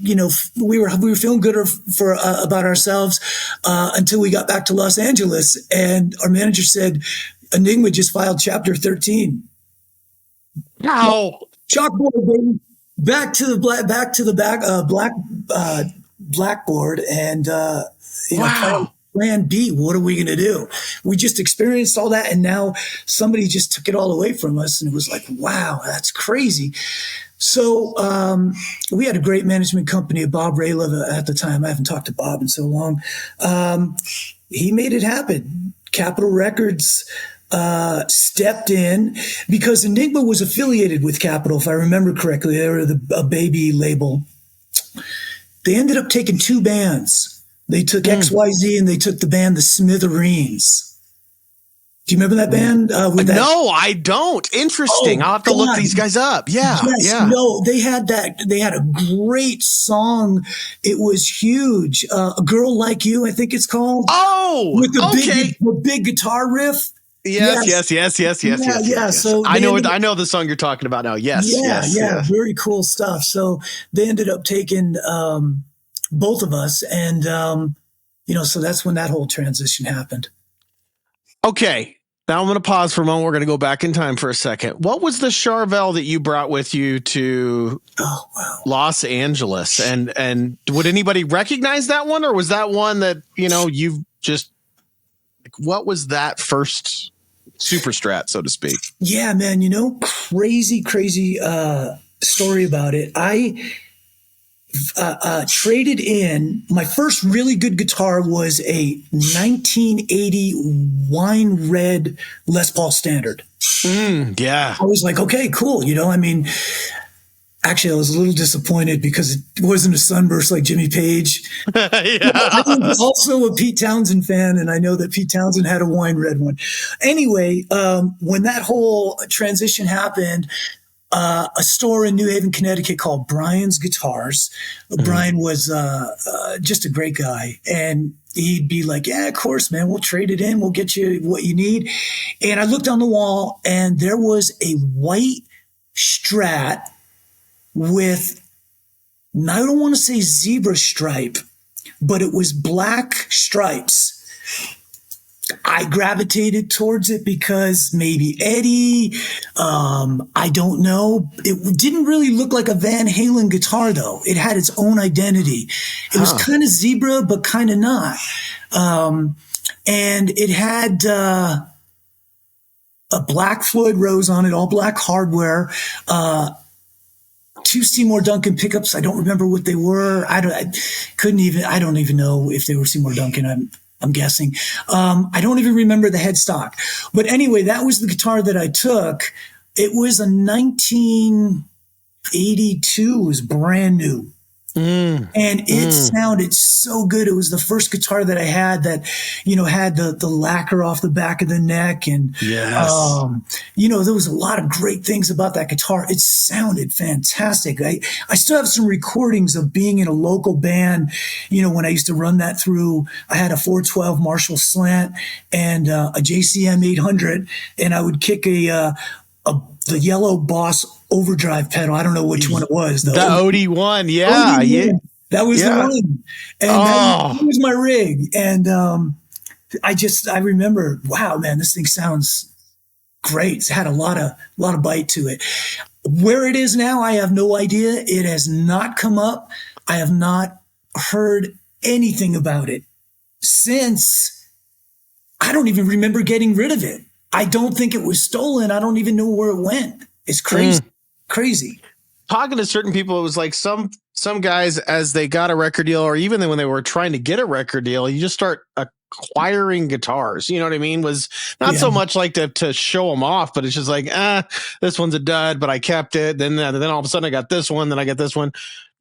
we were feeling good about ourselves, until we got back to Los Angeles, and our manager said, Enigma just filed Chapter 13. Wow. Chalkboard, baby. Back to the blackboard, and, wow. Plan B, what are we going to do? We just experienced all that, and now somebody just took it all away from us, and it was like, wow, that's crazy. So we had a great management company, Bob Rayla, at the time. I haven't talked to Bob in so long. He made it happen. Capitol Records stepped in because Enigma was affiliated with Capitol, if I remember correctly. They were a baby label. They ended up taking two bands. They took XYZ and they took the band The Smithereens. Do you remember that band? No, I don't. Interesting. I'll have to look these guys up. Yeah. Yes, yeah. No, they had a great song. It was huge. A Girl Like You, I think it's called. Oh, with the big guitar riff. Yes. So I know the song you're talking about now. Yes. Very cool stuff. So they ended up taking both of us, and so that's when that whole transition happened. Okay, now I'm going to pause for a moment. We're going to go back in time for a second. What was the Charvel that you brought with you to Los Angeles, and would anybody recognize that one, or was that one that you've just? What was that first Super Strat, so to speak? Yeah, man. Crazy story about it. I traded in. My first really good guitar was a 1980 wine red Les Paul Standard. Yeah. I was like, okay, cool. Actually, I was a little disappointed because it wasn't a sunburst like Jimmy Page. I'm also a Pete Townsend fan, and I know that Pete Townsend had a wine red one. Anyway, when that whole transition happened, a store in New Haven, Connecticut called Brian's Guitars. Brian was just a great guy, and he'd be like, yeah, of course, man, we'll trade it in. We'll get you what you need. And I looked on the wall, and there was a white Strat with, I don't want to say zebra stripe, but it was black stripes. I gravitated towards it because maybe Eddie, I don't know. It didn't really look like a Van Halen guitar, though. It had its own identity. It was kind of zebra, but kind of not. And it had a black Floyd Rose on it, all black hardware, two Seymour Duncan pickups. I don't remember what they were. I don't even know if they were Seymour Duncan. I'm guessing. I don't even remember the headstock. But anyway, that was the guitar that I took. It was a 1982. It was brand new. And it sounded so good. It was the first guitar that I had that, had the lacquer off the back of the neck. And, there was a lot of great things about that guitar. It sounded fantastic. I still have some recordings of being in a local band, when I used to run that through. I had a 412 Marshall slant and a JCM 800, and I would kick the yellow Boss overdrive pedal. I don't know which one it was. The OD1. Yeah. OD1. That was the one. And that was my rig. And I remember, wow, man, this thing sounds great. It's had a lot of bite to it. Where it is now, I have no idea. It has not come up. I have not heard anything about it since. I don't even remember getting rid of it. I don't think it was stolen. I don't even know where it went. It's crazy. Crazy. Talking to certain people, it was like some guys, as they got a record deal, or even when they were trying to get a record deal, you just start acquiring guitars. You know what I mean? Was not so much like to show them off, but it's just like, this one's a dud, but I kept it. Then all of a sudden I got this one, then I got this one.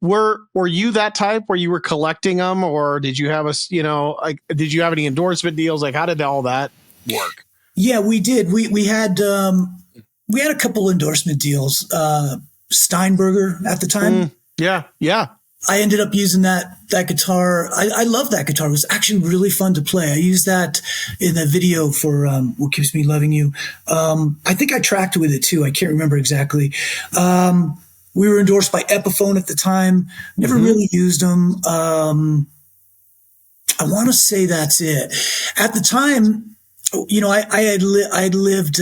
Were you that type where you were collecting them, or did you have did you have any endorsement deals? Like, how did all that work? Yeah, we did. We had a couple endorsement deals. Steinberger at the time. Yeah. I ended up using that guitar. I love that guitar. It was actually really fun to play. I used that in the video for What Keeps Me Loving You. I think I tracked with it too. I can't remember exactly. We were endorsed by Epiphone at the time. Never really used them. I want to say that's it. At the time, I had lived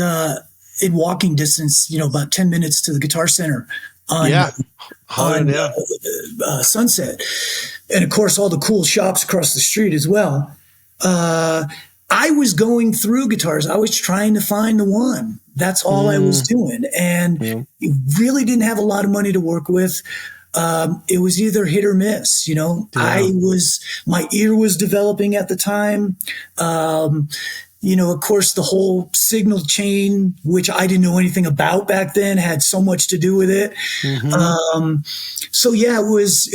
in walking distance, about 10 minutes to the Guitar Center on Sunset. And of course, all the cool shops across the street as well. I was going through guitars. I was trying to find the one. That's all I was doing. And really didn't have a lot of money to work with. It was either hit or miss, my ear was developing at the time. Of course, the whole signal chain, which I didn't know anything about back then, had so much to do with it.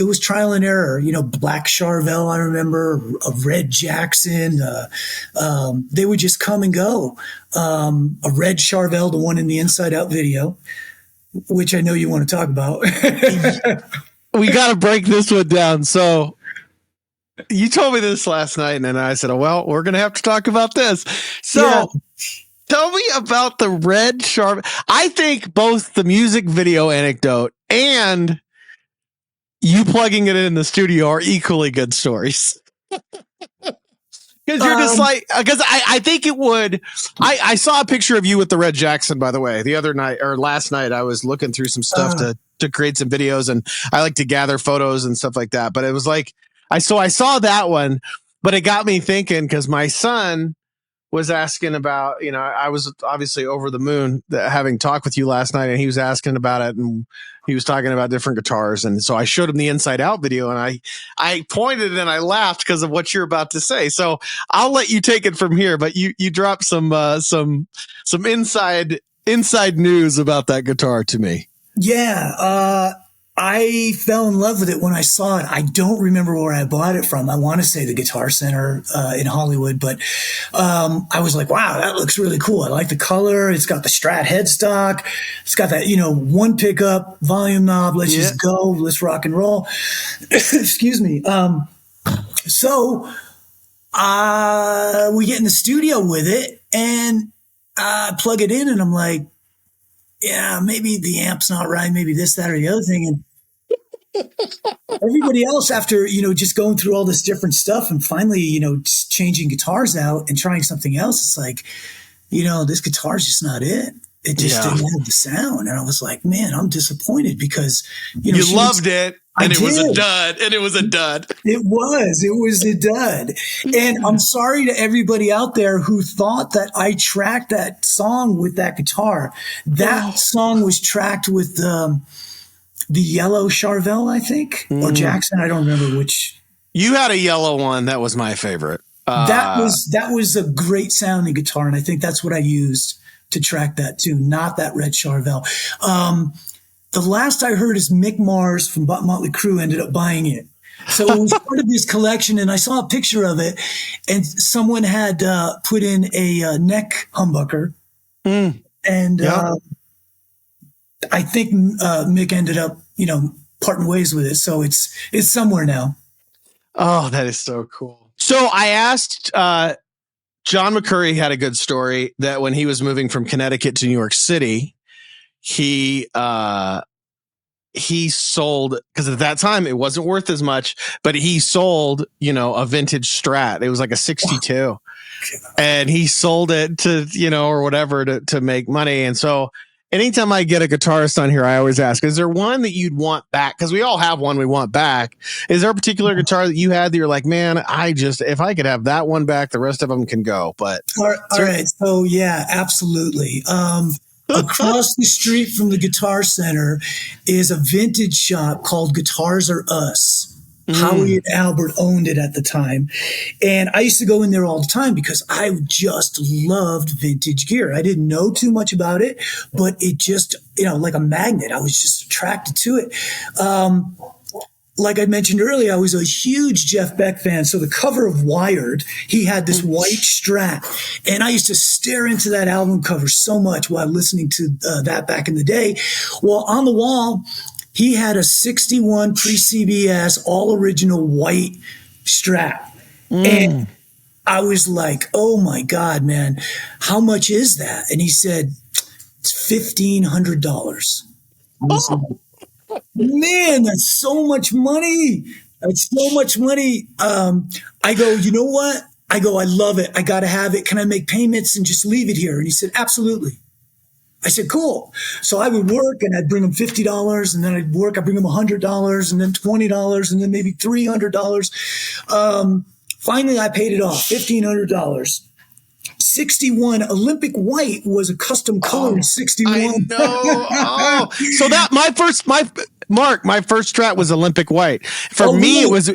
It was trial and error. Black Charvel, I remember, a Red Jackson. They would just come and go. A Red Charvel, the one in the Inside Out video, which I know you want to talk about. We got to break this one down. So you told me this last night, and then I said, well, we're going to have to talk about this. So tell me about the Red Sharp. I think both the music video anecdote and you plugging it in the studio are equally good stories. Because you're just like, because I think it would. I saw a picture of you with the Red Jackson, by the way, the other night or last night. I was looking through some stuff to create some videos, and I like to gather photos and stuff like that. But it was like, I saw that one, but it got me thinking, because my son was asking about, I was obviously over the moon having talked with you last night, and he was asking about it, and he was talking about different guitars. And so I showed him the Inside Out video, and I pointed and I laughed because of what you're about to say. So I'll let you take it from here, but you dropped some inside news about that guitar to me. Yeah. I fell in love with it when I saw it. I don't remember where I bought it from. I want to say the Guitar Center in Hollywood, but I was like, wow, that looks really cool. I like the color. It's got the Strat headstock. It's got that, one pickup, volume knob. Let's just go. Let's rock and roll. Excuse me. So we get in the studio with it and plug it in, and I'm like, yeah, maybe the amp's not right. Maybe this, that, or the other thing. And everybody else, after, just going through all this different stuff and finally, just changing guitars out and trying something else, it's like, this guitar's just not it. It just didn't have the sound. And I was like, man, I'm disappointed because, you loved it. And it was a dud. And it was a dud. It was a dud. And I'm sorry to everybody out there who thought that I tracked that song with that guitar. That song was tracked with the yellow Charvel, I think, or Jackson. I don't remember which. You had a yellow one. That was my favorite. That was a great sounding guitar. And I think that's what I used to track that too. Not that Red Charvel. The last I heard is Mick Mars from Motley Crue ended up buying it. So it was part of his collection, and I saw a picture of it, and someone had put in a neck humbucker. And I think Mick ended up, parting ways with it. So it's somewhere now. Oh, that is so cool. So I asked John McCurry had a good story that when he was moving from Connecticut to New York City, he sold, because at that time it wasn't worth as much, but he sold, a vintage Strat. It was like a 62, and he sold it to, or whatever to make money. And so anytime I get a guitarist on here, I always ask, is there one that you'd want back? Because we all have one we want back. Is there a particular guitar that you had that you're like, man, if I could have that one back, the rest of them can go. But all right. So yeah, absolutely. Across the street from the Guitar Center is a vintage shop called Guitars Are Us. Howie and Albert owned it at the time. And I used to go in there all the time because I just loved vintage gear. I didn't know too much about it, but it just, like a magnet, I was just attracted to it. Like I mentioned earlier, I was a huge Jeff Beck fan. So the cover of Wired, he had this white Strat. And I used to stare into that album cover so much while listening to that back in the day. Well, on the wall, he had a 61 pre-CBS all original white Strat. And I was like, oh my God, man, how much is that? And he said, it's $1,500. Man, that's so much money. That's so much money. I go, you know what? I go, I love it. I got to have it. Can I make payments and just leave it here? And he said, absolutely. I said, cool. So I would work and I'd bring him $50, and then I'd bring him $100, and then $20, and then maybe $300. Finally, I paid it off, $1,500. 61 Olympic white was a custom colored 61. I know. So that my first Strat was Olympic white. For me, it was,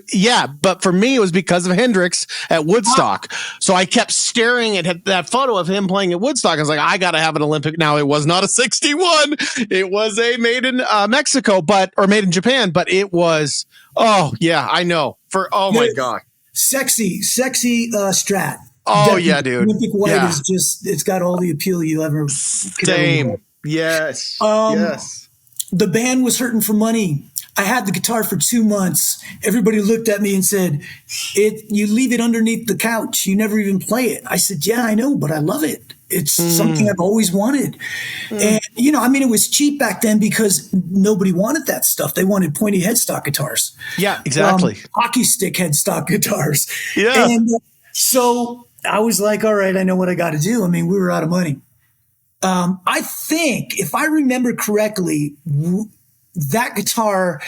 but for me, it was because of Hendrix at Woodstock. So I kept staring at that photo of him playing at Woodstock. I was like, I got to have an Olympic. Now, it was not a 61. It was a made in Mexico, or made in Japan, but it was, I know. My God. Sexy Strat. Oh, definitely. Yeah, dude. Olympic white is just, it's got all the appeal you ever. Same. Yes. Yes. The band was hurting for money. I had the guitar for 2 months. Everybody looked at me and said, you leave it underneath the couch. You never even play it. I said, yeah, I know, but I love it. It's something I've always wanted. And, it was cheap back then because nobody wanted that stuff. They wanted pointy headstock guitars. Yeah, exactly. Hockey stick headstock guitars. Yeah. And so I was like, all right, I know what I got to do. We were out of money. I think, if I remember correctly, that guitar,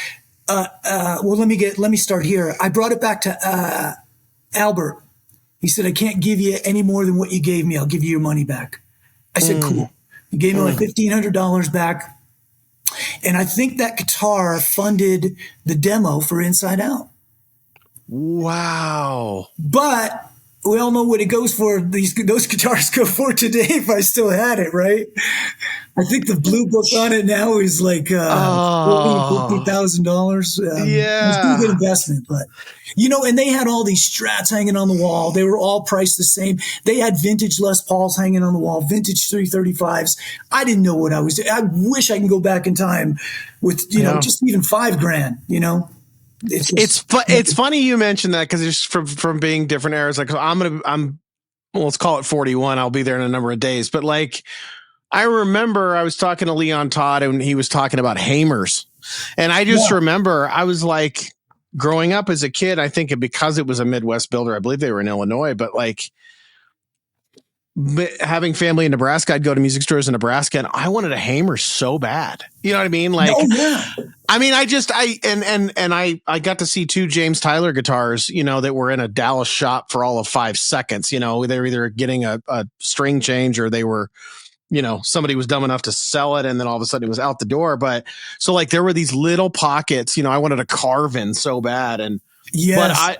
let me start here. I brought it back to Albert. He said, I can't give you any more than what you gave me. I'll give you your money back. I said, cool. He gave me like $1,500 back. And I think that guitar funded the demo for Inside Out. Wow. But we all know what it goes for. Those guitars go for today if I still had it, right? I think the blue book on it now is like $50,000. Yeah. It's a good investment, but and they had all these Strats hanging on the wall. They were all priced the same. They had vintage Les Pauls hanging on the wall, vintage 335s. I didn't know what I was doing. I wish I can go back in time with, just even $5,000, It's funny you mentioned that, because it's from being different eras. Like, let's call it 41. I'll be there in a number of days. But like, I remember I was talking to Leon Todd and he was talking about Hamers. And I just remember I was like, growing up as a kid, I think because it was a Midwest builder, I believe they were in Illinois, but like, having family in Nebraska, I'd go to music stores in Nebraska and I wanted a Hamer so bad. You know what I mean? Like, I got to see 2 James Tyler guitars, that were in a Dallas shop for all of 5 seconds. They were either getting a string change, or they were, somebody was dumb enough to sell it, and then all of a sudden it was out the door. But so like, there were these little pockets, I wanted a Carvin so bad. And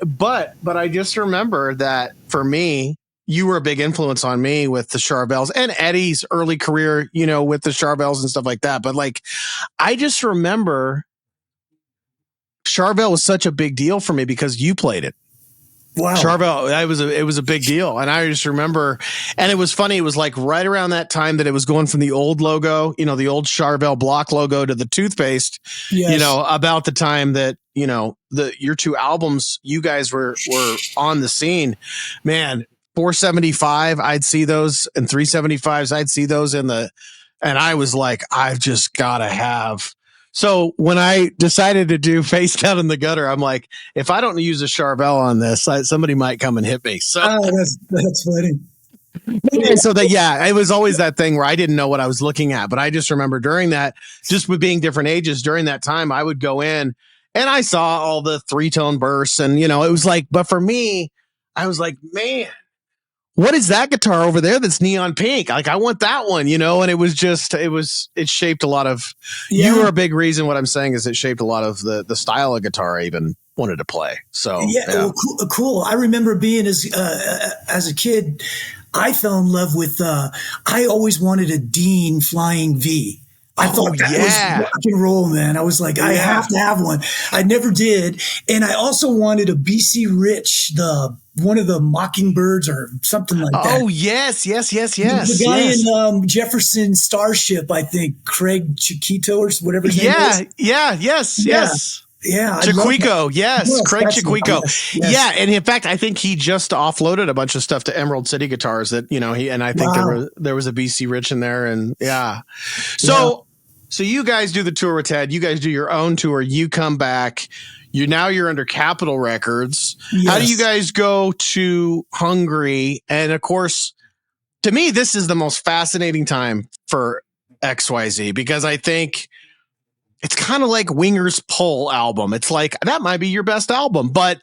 but I just remember that for me, you were a big influence on me with the Charvels and Eddie's early career, with the Charvels and stuff like that. But like, I just remember Charvel was such a big deal for me because you played it. Wow. Charvel, it was a big deal. And I just remember, and it was funny. It was like right around that time that it was going from the old logo, the old Charvel block logo, to the toothpaste, about the time that, your 2 albums, you guys were on the scene, man. 475, I'd see those, and 375s, I'd see those at And I was like, I've just got to have. So when I decided to do Face Down in the Gutter, I'm like, if I don't use a Charvel on this, somebody might come and hit me. So that's funny. so that, yeah, it was always that thing where I didn't know what I was looking at. But I just remember during that, just with being different ages, during that time, I would go in and I saw all the 3-tone bursts. And, it was like, but for me, I was like, man, what is that guitar over there that's neon pink? Like, I want that one, and it was just, it shaped a lot of, you were a big reason. What I'm saying is it shaped a lot of the style of guitar I even wanted to play. So, yeah. Well, cool. I remember being as a kid, I fell in love with, I always wanted a Dean Flying V. I thought that was rock and roll, man. I was like, I have to have one. I never did. And I also wanted a BC Rich, one of the Mockingbirds or something like that. Oh, yes. The guy in Jefferson Starship, I think, Craig Chiquito or whatever his name is. Yes. Yeah. Chiquico. Yes. Craig Chiquico. Yes. Yeah. And in fact, I think he just offloaded a bunch of stuff to Emerald City Guitars that, and I think there was a BC Rich in there. And so you guys do the tour with Ted, you guys do your own tour, you come back, you're under Capitol Records. Yes. How do you guys go to Hungary? And of course, to me, this is the most fascinating time for XYZ because I think it's kind of like Winger's Pull album. It's like, that might be your best album, but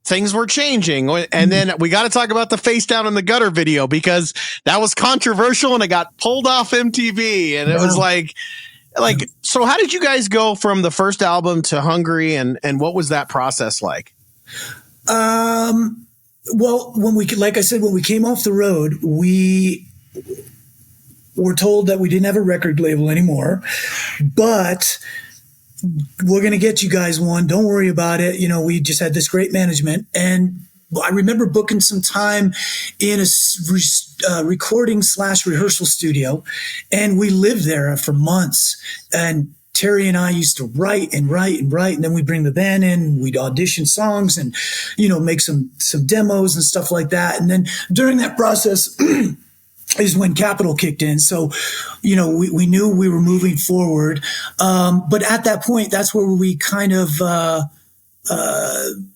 things were changing. And then we got to talk about the Face Down in the Gutter video because that was controversial and it got pulled off MTV. And it was like, so how did you guys go from the first album to Hungary and what was that process like? Well, like I said, when we came off the road, we were told that we didn't have a record label anymore, but we're going to get you guys one. Don't worry about it. We just had this great management. And I remember booking some time in a recording/rehearsal studio, and we lived there for months. And Terry and I used to write, and then we bring the band in, we'd audition songs and, make some demos and stuff like that. And then during that process is when Capitol kicked in. So, we knew we were moving forward. But at that point, that's where we kind of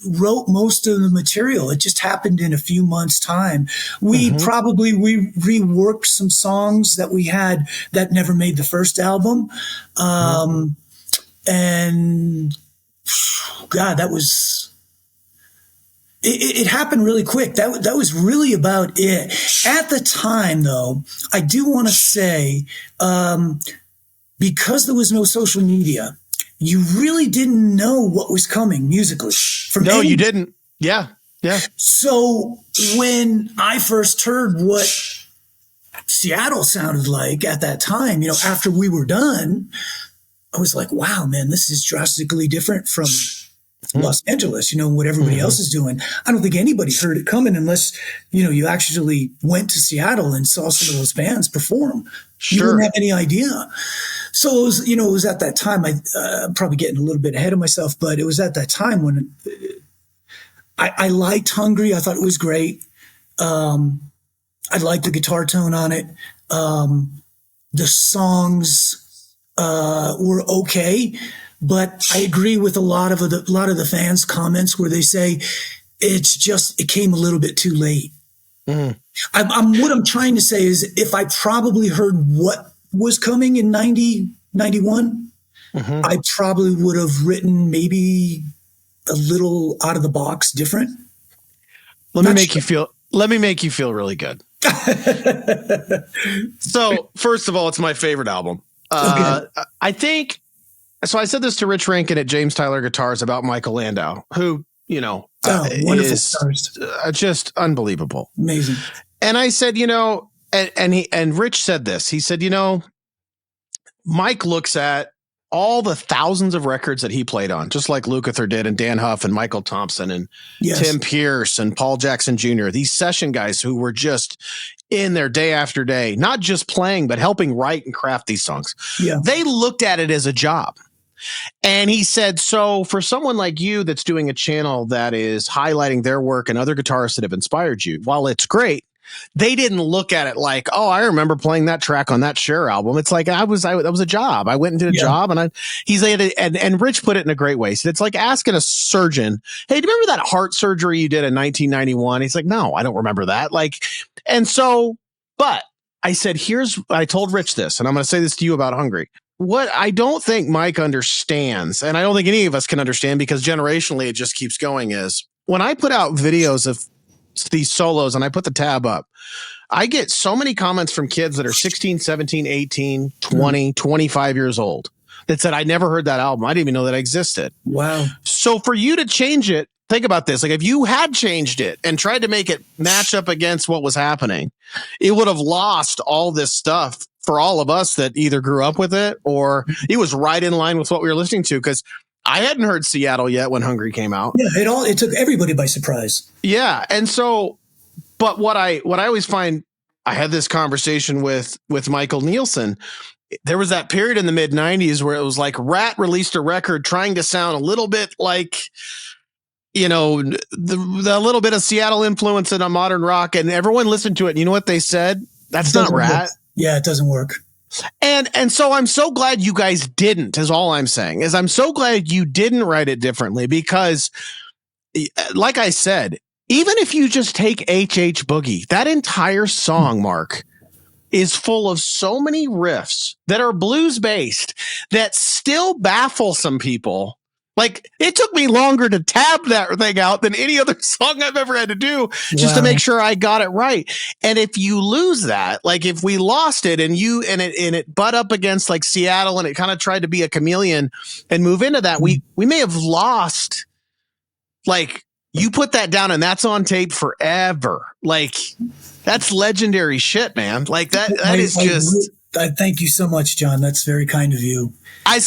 wrote most of the material. It just happened in a few months' time. We reworked some songs that we had that never made the first album. And God, that was, it happened really quick. That was really about it. At the time, though, I do want to say, because there was no social media, you really didn't know what was coming musically. You didn't. Yeah. So when I first heard what Seattle sounded like at that time, after we were done, I was like, wow, man, this is drastically different from Los Angeles, what everybody else is doing. I don't think anybody heard it coming unless, you actually went to Seattle and saw some of those bands perform. Sure. You wouldn't have any idea. So it was at that time, I'm probably getting a little bit ahead of myself, but it was at that time when I liked Hungry. I thought it was great. I liked the guitar tone on it. The songs were okay, but I agree with a lot of the fans' comments where they say it came a little bit too late. What I'm trying to say is if I probably heard what was coming in 90, 91, I probably would have written maybe a little out of the box different. Let me make you feel really good. So first of all, it's my favorite album. Okay. I think, so I said this to Rich Rankin at James Tyler Guitars about Michael Landau, who, wonderful guitarist. Just unbelievable. Amazing. And I said, and Rich said this, he said, Mike looks at all the thousands of records that he played on, just like Lukather did, and Dan Huff and Michael Thompson and Tim Pierce and Paul Jackson Jr., these session guys who were just in there day after day, not just playing, but helping write and craft these songs. Yeah. They looked at it as a job. And he said, so for someone like you that's doing a channel that is highlighting their work and other guitarists that have inspired you, while it's great, they didn't look at it like, oh, I remember playing that track on that Cher album. It's like that was a job. I went and did a job, and and Rich put it in a great way. He said, it's like asking a surgeon, hey, do you remember that heart surgery you did in 1991? He's like, no, I don't remember that. Like, and so, but I said, I told Rich this, and I'm going to say this to you about Hungry. What I don't think Mike understands, and I don't think any of us can understand because generationally it just keeps going, is when I put out videos of these solos and I put the tab up, I get so many comments from kids that are 16, 17, 18, 20, 25 years old that said, I never heard that album. I didn't even know that existed. Wow. So for you to change it, think about this. Like if you had changed it and tried to make it match up against what was happening, it would have lost all this stuff for all of us that either grew up with it or it was right in line with what we were listening to. Because I hadn't heard Seattle yet when Hungry came out. Yeah, it took everybody by surprise. Yeah. And so, but what I always find, I had this conversation with Michael Nielsen. There was that period in the mid 90s where it was like Rat released a record trying to sound a little bit like, you know, the little bit of Seattle influence in a modern rock, and everyone listened to it. And you know what they said? That's not Rat. Work. Yeah, it doesn't work. And so I'm so glad you guys didn't, is all I'm saying, is I'm so glad you didn't write it differently because, like I said, even if you just take H.H. Boogie, that entire song, Marc, is full of so many riffs that are blues based that still baffle some people. Like it took me longer to tab that thing out than any other song I've ever had to do just to make sure I got it right. And if you lose that, like if we lost it and it butt up against like Seattle and it kind of tried to be a chameleon and move into that, we may have lost. Like you put that down and that's on tape forever. Like that's legendary shit, man. Like that is just. I thank you so much, John. That's very kind of you. I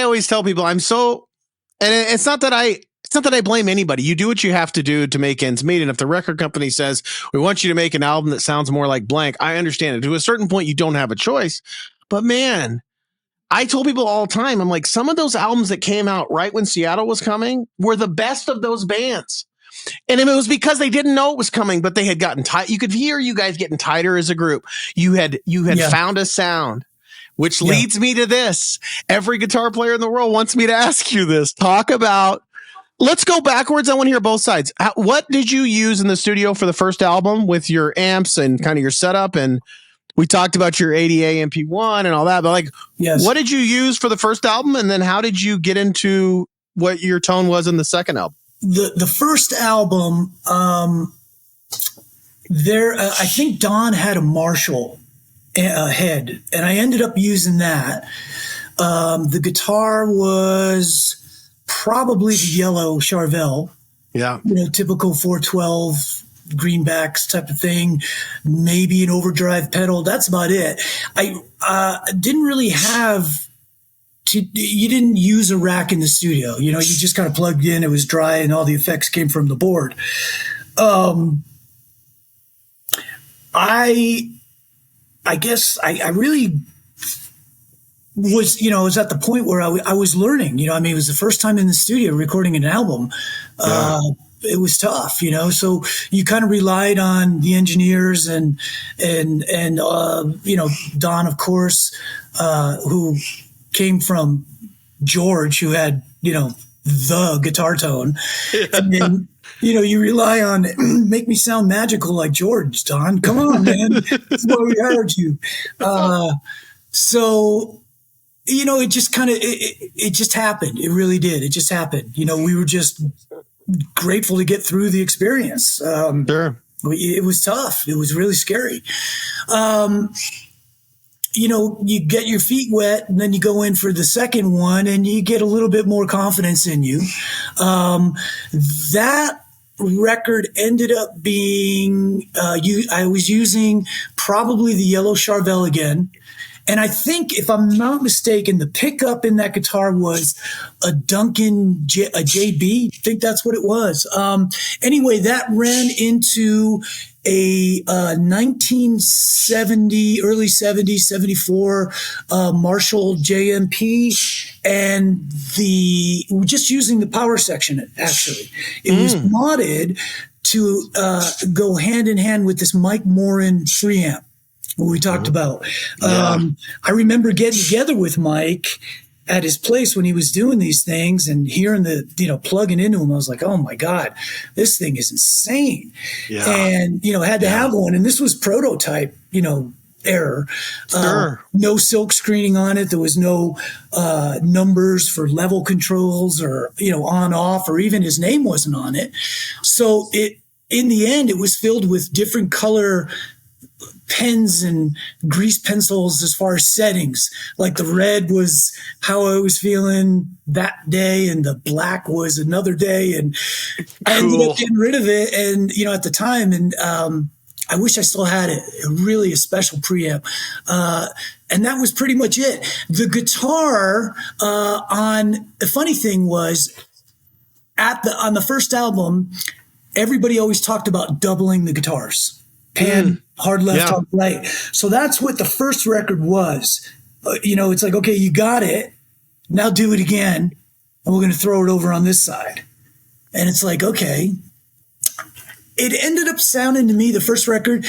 always tell people and it's not that I blame anybody. You do what you have to do to make ends meet. And if the record company says, we want you to make an album that sounds more like blank, I understand it. To a certain point, you don't have a choice. But man, I told people all the time, I'm like, some of those albums that came out right when Seattle was coming were the best of those bands. And it was because they didn't know it was coming, but they had gotten tight. You could hear you guys getting tighter as a group. You had found a sound, which leads me to this. Every guitar player in the world wants me to ask you this. Let's go backwards. I want to hear both sides. What did you use in the studio for the first album with your amps and kind of your setup? And we talked about your ADA MP1 and all that, but like, what did you use for the first album? And then how did you get into what your tone was in the second album? The first album, I think Don had a Marshall head, and I ended up using that. The guitar was probably the yellow Charvel. Yeah. Typical 412 greenbacks type of thing, maybe an overdrive pedal. That's about it. I didn't really have you didn't use a rack in the studio. You just kind of plugged in, it was dry, and all the effects came from the board. I guess I really was at the point where I was learning. It was the first time in the studio recording an album. It was tough, so you kind of relied on the engineers and Don, of course, who came from George, who had, the guitar tone. And then, you rely on make me sound magical like George, Don. Come on, man. That's why we hired you. So, it just kind of, it just happened. It really did. It just happened. We were just grateful to get through the experience. Sure. It was tough. It was really scary. You get your feet wet and then you go in for the second one and you get a little bit more confidence in you. That record ended up being, I was using probably the yellow Charvel again. And I think, if I'm not mistaken, the pickup in that guitar was a Duncan a JB. I think that's what it was. Anyway, that ran into a 1970, early 70s, 74 Marshall JMP, and just using the power section, actually. It was modded to go hand in hand with this Mike Morin preamp, what we talked about. I remember getting together with Mike at his place when he was doing these things and hearing plugging into him. I was like, oh my God, this thing is insane. Yeah. And, had to have one. And this was prototype, error. Sure. No silk screening on it. There was no numbers for level controls or, on off, or even his name wasn't on it. So in the end, it was filled with different color pens and grease pencils as far as settings. Like the red was how I was feeling that day, and the black was another day. And I ended up getting rid of it. And, at the time, and I wish I still had it, really a special preamp. And that was pretty much it. The guitar the funny thing was on the first album, everybody always talked about doubling the guitars. Pan, hard left, hard right. So that's what the first record was. It's like, okay, you got it. Now do it again. And we're going to throw it over on this side. And it's like, okay. It ended up sounding to me, the first record,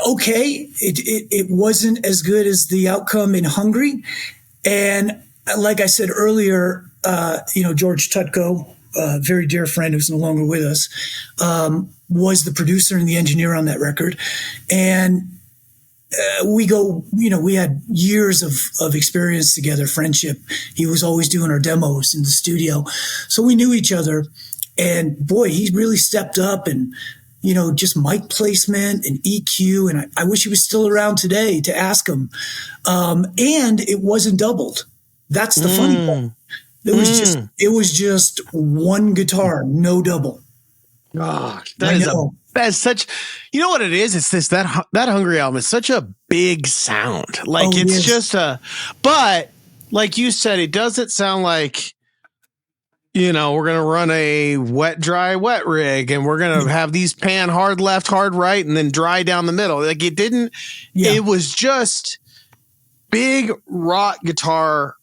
okay. It wasn't as good as the outcome in Hungry. And like I said earlier, George Tutko, a very dear friend who's no longer with us, was the producer and the engineer on that record. And we had years of experience together, friendship. He was always doing our demos in the studio. So we knew each other. And boy, he really stepped up, and, just mic placement and EQ. And I wish he was still around today to ask him. And it wasn't doubled. That's the funny part. It was just one guitar, no double. Gosh, that's such, what it is? It's that Hungry album is such a big sound. Like but like you said, it doesn't sound like, we're going to run a wet, dry, wet rig, and we're going to have these pan hard left, hard right, and then dry down the middle. Like it didn't, it was just big rock guitar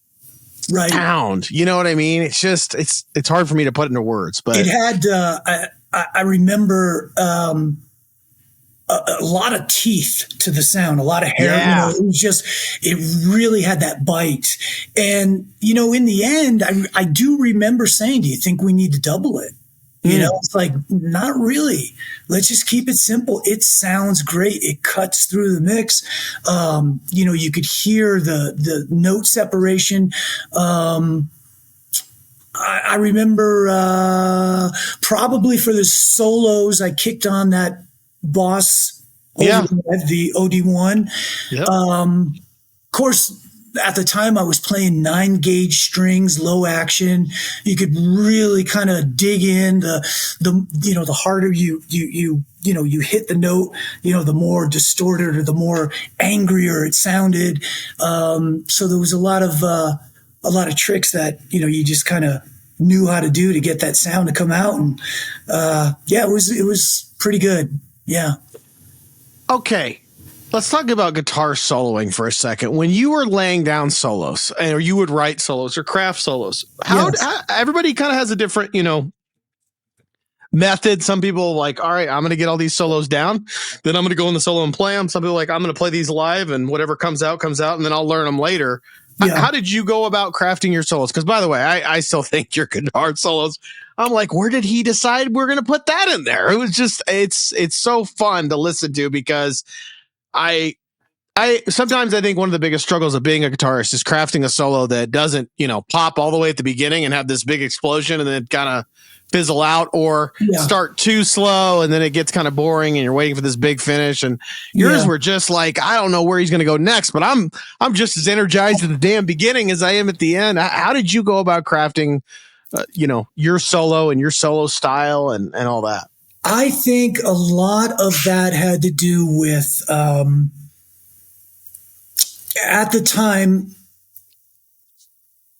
sound. You know what I mean? It's just, it's hard for me to put into words, but it had, I remember, a lot of teeth to the sound, a lot of hair. Yeah. It really had that bite. And, in the end, I do remember saying, do you think we need to double it? It's like, not really. Let's just keep it simple. It sounds great. It cuts through the mix. You could hear the note separation. I remember probably for the solos, I kicked on that Boss overdrive, the OD1. Yep. Of course, at the time I was playing 9-gauge strings, low action. You could really kind of dig in. The harder you hit the note, the more distorted or the more angrier it sounded. So there was a lot of tricks that you just kind of knew how to do to get that sound to come out. And it was pretty good. Yeah. Okay. Let's talk about guitar soloing for a second. When you were laying down solos, or you would write solos or craft solos, how everybody kind of has a different, method. Some people like, all right, I'm going to get all these solos down, then I'm going to go in the solo and play them. Some people like, I'm going to play these live, and whatever comes out, and then I'll learn them later. Yeah. How did you go about crafting your solos? Because by the way, I still think your guitar solos, I'm like, where did he decide we're going to put that in there? It was just, it's so fun to listen to, because I sometimes I think one of the biggest struggles of being a guitarist is crafting a solo that doesn't, pop all the way at the beginning and have this big explosion and then kind of fizzle out, or start too slow and then it gets kind of boring and you're waiting for this big finish. And yours were just like, I don't know where he's going to go next, but I'm just as energized at the damn beginning as I am at the end. How did you go about crafting, your solo and your solo style and all that? I think a lot of that had to do with, at the time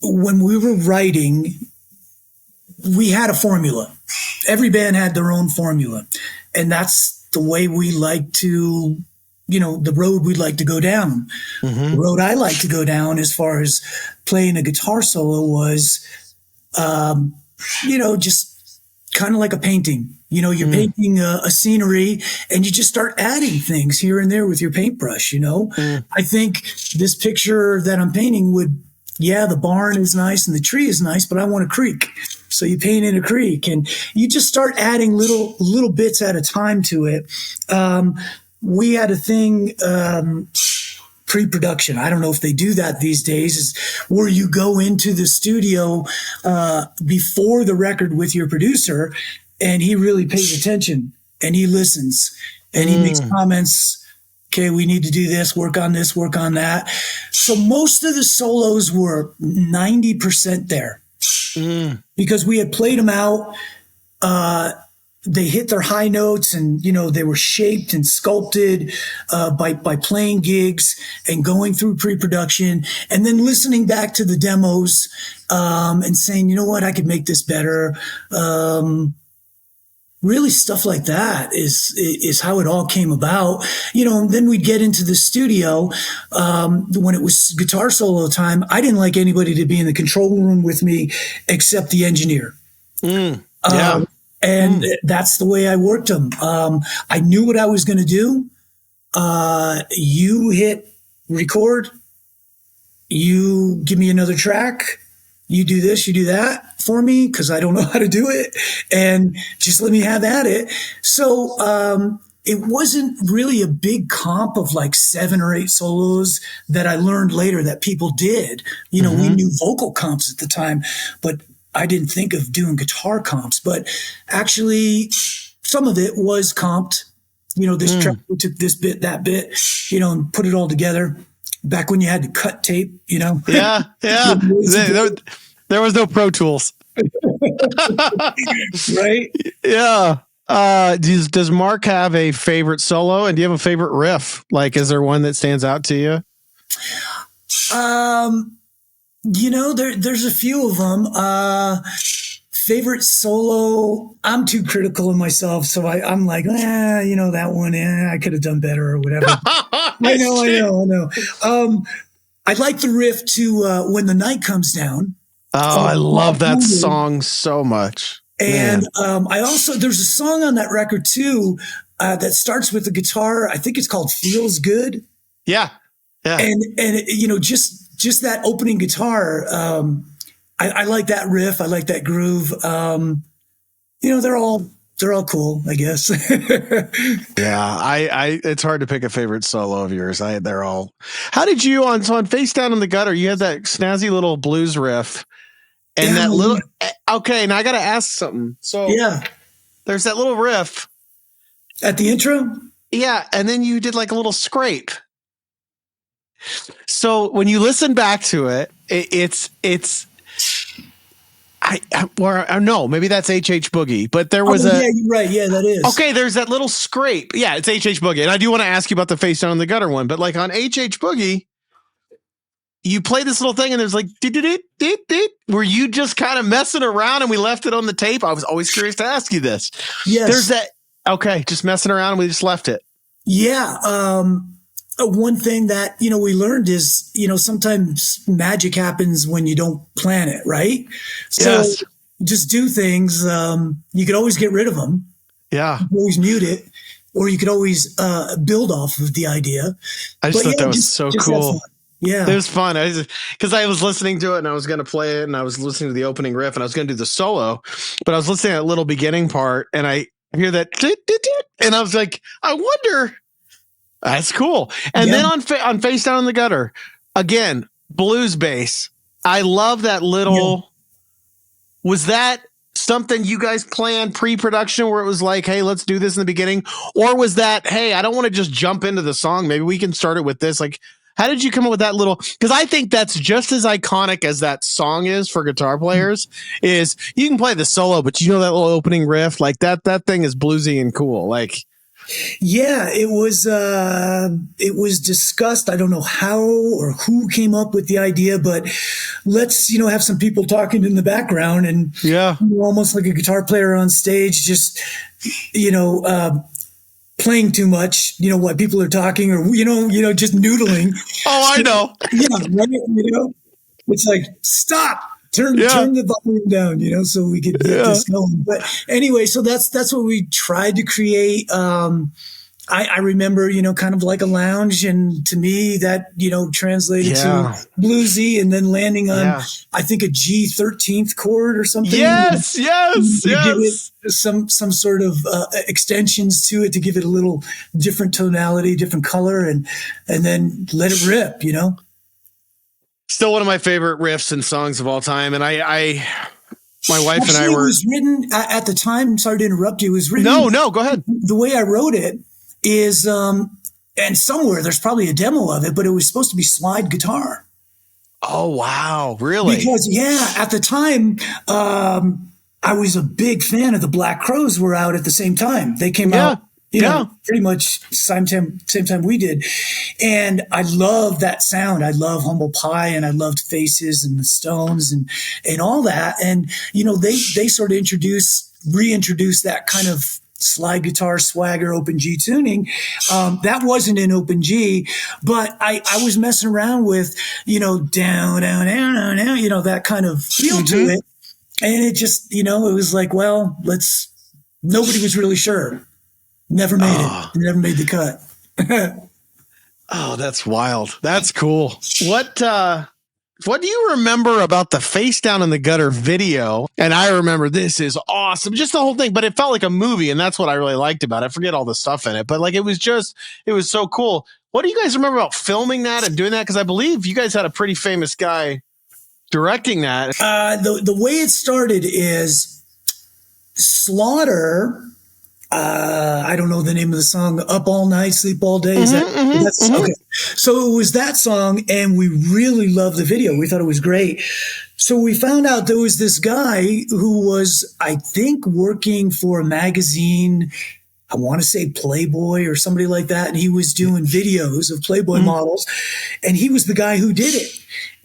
when we were writing, we had a formula. Every band had their own formula. And that's the way we like to, the road we'd like to go down. Mm-hmm. The road I like to go down as far as playing a guitar solo was, just kind of like a painting. You know, you're painting a scenery and you just start adding things here and there with your paintbrush, you know. I think this picture that I'm painting would, yeah, the barn is nice and the tree is nice, but I want a creek. So you paint in a creek and you just start adding little bits at a time to it. We had a thing, pre-production. I don't know if they do that these days, is where you go into the studio before the record with your producer, and he really pays attention and he listens and he makes comments. Okay, we need to do this, work on that. So most of the solos were 90% there because we had played them out. They hit their high notes and, you know, they were shaped and sculpted by playing gigs and going through pre-production and then listening back to the demos and saying, you know what, I could make this better. Really stuff like that is how it all came about. You know, and then we'd get into the studio when it was guitar solo time. I didn't like anybody to be in the control room with me except the engineer. And that's the way I worked them. I knew what I was going to do. You hit record. You give me another track. You do this, you do that for me because I don't know how to do it. And just let me have at it. So it wasn't really a big comp of like 7 or 8 solos that I learned later that people did. You know, we knew vocal comps at the time, but I didn't think of doing guitar comps, but actually some of it was comped. You know, this track, we took this bit, that bit, you know, and put it all together back when you had to cut tape, you know? Yeah. There was no Pro Tools. Right? Yeah. Does Marc have a favorite solo and do you have a favorite riff? Like, is there one that stands out to you? You know, there's a few of them. Favorite solo, I'm too critical of myself, so I'm like, you know, that one, I could have done better or whatever. I know. I like the riff to When the Night Comes Down. Oh, I love that song so much. And there's a song on that record too that starts with the guitar. I think it's called Feels Good. Yeah. And you know, just that opening guitar, I like that riff. I like that groove. You know, they're all cool, I guess. Yeah, it's hard to pick a favorite solo of yours. They're all. How did you on Face Down in the Gutter? You had that snazzy little blues riff, and that little. Okay, now I got to ask something. So there's that little riff at the intro. Yeah, and then you did like a little scrape. So when you listen back to it, it's no, maybe that's H.H. Boogie, but there was yeah, you're right. Yeah, that is. Okay, there's that little scrape. Yeah, it's H.H. Boogie. And I do want to ask you about the Face Down in the Gutter one, but like on H.H. Boogie, you play this little thing and there's like, were you just kind of messing around and we left it on the tape? I was always curious to ask you this. Yes. There's that. Okay, just messing around and we just left it. Yeah. One thing that, you know, we learned is, you know, sometimes magic happens when you don't plan it, right? So just do things. You could always get rid of them. Yeah. You could always mute it, or you could always build off of the idea. I just thought that was so cool. Yeah. It was fun. Because I was listening to it and I was going to play it and I was listening to the opening riff and I was going to do the solo, but I was listening to that little beginning part and I hear that and I was like, I wonder. That's cool. And then on Face Down in the Gutter, again, blues bass. I love that little. Was that something you guys planned pre-production where it was like, hey, let's do this in the beginning? Or was that, hey, I don't want to just jump into the song. Maybe we can start it with this. Like, how did you come up with that little? Because I think that's just as iconic as that song is for guitar players. Is you can play the solo, but you know that little opening riff, like that thing is bluesy and cool. Like. Yeah, it was discussed. I don't know how or who came up with the idea, but let's, you know, have some people talking in the background and almost like a guitar player on stage, just, you know, playing too much, you know, while people are talking or, you know, just noodling. Oh, I know. Yeah. Right? You know, it's like, stop. turn the volume down, you know, so we could get this going. But anyway, so that's what we tried to create. I remember, you know, kind of like a lounge, and to me that, you know, translated to bluesy, and then landing on, I think, a G13th chord or something. Yes. Give it some sort of extensions to it to give it a little different tonality, different color, and then let it rip, you know. Still one of my favorite riffs and songs of all time. And my wife and I were. It was written at the time. Sorry to interrupt you. It was written. No, go ahead. The way I wrote it is, and somewhere there's probably a demo of it, but it was supposed to be slide guitar. Oh, wow. Really? Because, at the time, I was a big fan of the Black Crowes were out at the same time. They came out, you know, pretty much same time we did. And I love that sound. I love Humble Pie, and I loved Faces and the Stones and all that. And, you know, they sort of reintroduced that kind of slide guitar swagger, open G tuning. That wasn't in open G, but I was messing around with, you know, down, you know, that kind of feel to it. And it just, you know, it was like, well, nobody was really sure. Never made it. Never made the cut. Oh, that's wild. That's cool. What do you remember about the Face Down in the Gutter video? And I remember this is awesome. Just the whole thing, but it felt like a movie, and that's what I really liked about it. I forget all the stuff in it, but like it was so cool. What do you guys remember about filming that and doing that? Because I believe you guys had a pretty famous guy directing that. The way it started is Slaughter. I don't know the name of the song. Up All Night, Sleep All Day. Is that's okay? So it was that song, and we really loved the video. We thought it was great. So we found out there was this guy who was, I think, working for a magazine. I want to say Playboy or somebody like that. And he was doing videos of Playboy models, and he was the guy who did it.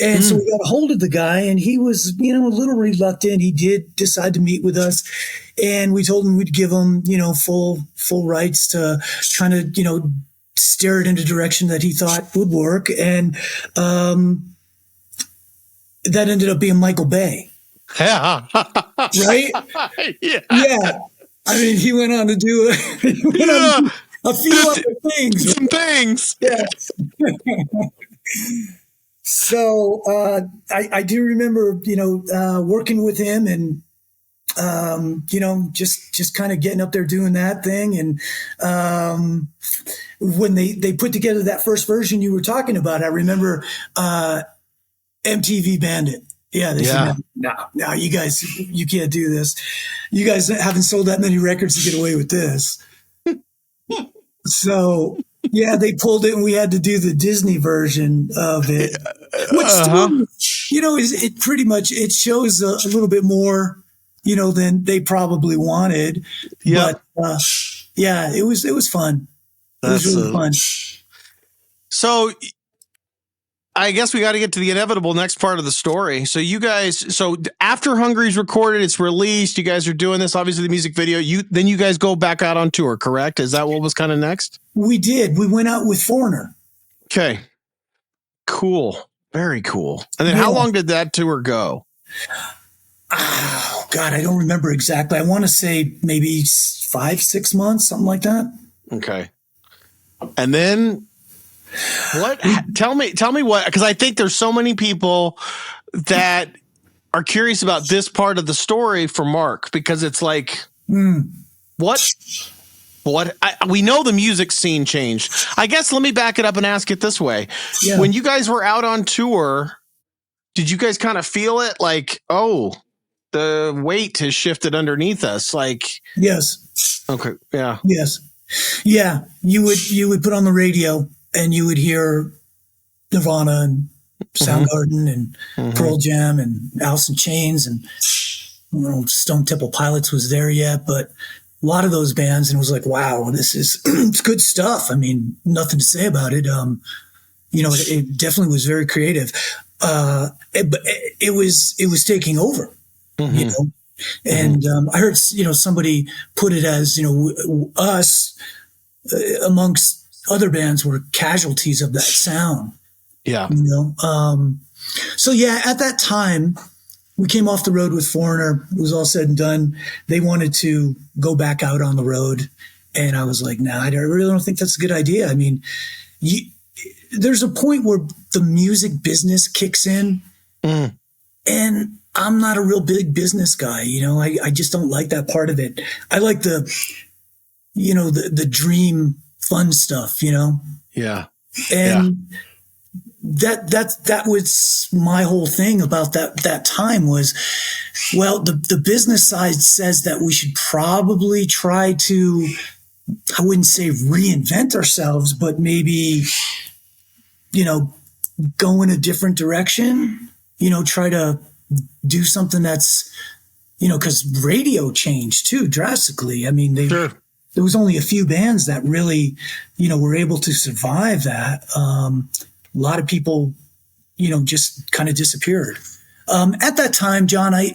And so we got a hold of the guy, and he was, you know, a little reluctant. He did decide to meet with us, and we told him we'd give him, you know, full rights to kind of, you know, steer it in a direction that he thought would work. And that ended up being Michael Bay. Yeah. Right? Yeah. I mean, he went on to do a few other things. Some things. Yeah. So I do remember, you know, working with him, and you know, just kind of getting up there doing that thing. And when they put together that first version you were talking about, I remember MTV banned it. Yeah, they said, no, you guys, you can't do this. You guys haven't sold that many records to get away with this. So, yeah, they pulled it, and we had to do the Disney version of it. Which, still, you know, it pretty much, it shows a little bit more, you know, than they probably wanted. But, yeah, it was fun. It was really fun. So I guess we got to get to the inevitable next part of the story. So you guys, after Hungary's recorded, it's released, you guys are doing this, obviously the music video, then you guys go back out on tour, correct? Is that what was kind of next? We did. We went out with Foreigner. Okay. Cool. Very cool. And then how long did that tour go? Oh, God, I don't remember exactly. I want to say maybe 5-6 months, something like that. Okay. And then what? Tell me what, because I think there's so many people that are curious about this part of the story for Marc, because it's like, what? We know the music scene changed. I guess let me back it up and ask it this way. Yeah. When you guys were out on tour, did you guys kind of feel it like, oh, the weight has shifted underneath us? Like, yes. Okay. Yeah. Yes. Yeah. You would put on the radio, and you would hear Nirvana and Soundgarden and Pearl Jam and Alice in Chains, and Stone Temple Pilots was there yet, but a lot of those bands, and it was like, wow, this is it's good stuff. I mean, nothing to say about it. You know, it definitely was very creative. It was taking over, you know, and I heard, you know, somebody put it as, you know, us amongst other bands were casualties of that sound. Yeah. You know? So yeah, at that time, we came off the road with Foreigner. It was all said and done. They wanted to go back out on the road. And I was like, nah, I really don't think that's a good idea. I mean, there's a point where the music business kicks in. Mm. And I'm not a real big business guy. You know, I just don't like that part of it. I like the dream fun stuff, you know? Yeah. And that was my whole thing about that time was, well, the business side says that we should probably try to, I wouldn't say reinvent ourselves, but maybe, you know, go in a different direction, you know, try to do something that's, you know, because radio changed too drastically. I mean, there was only a few bands that really, you know, were able to survive that. A lot of people, you know, just kind of disappeared. At that time, John, I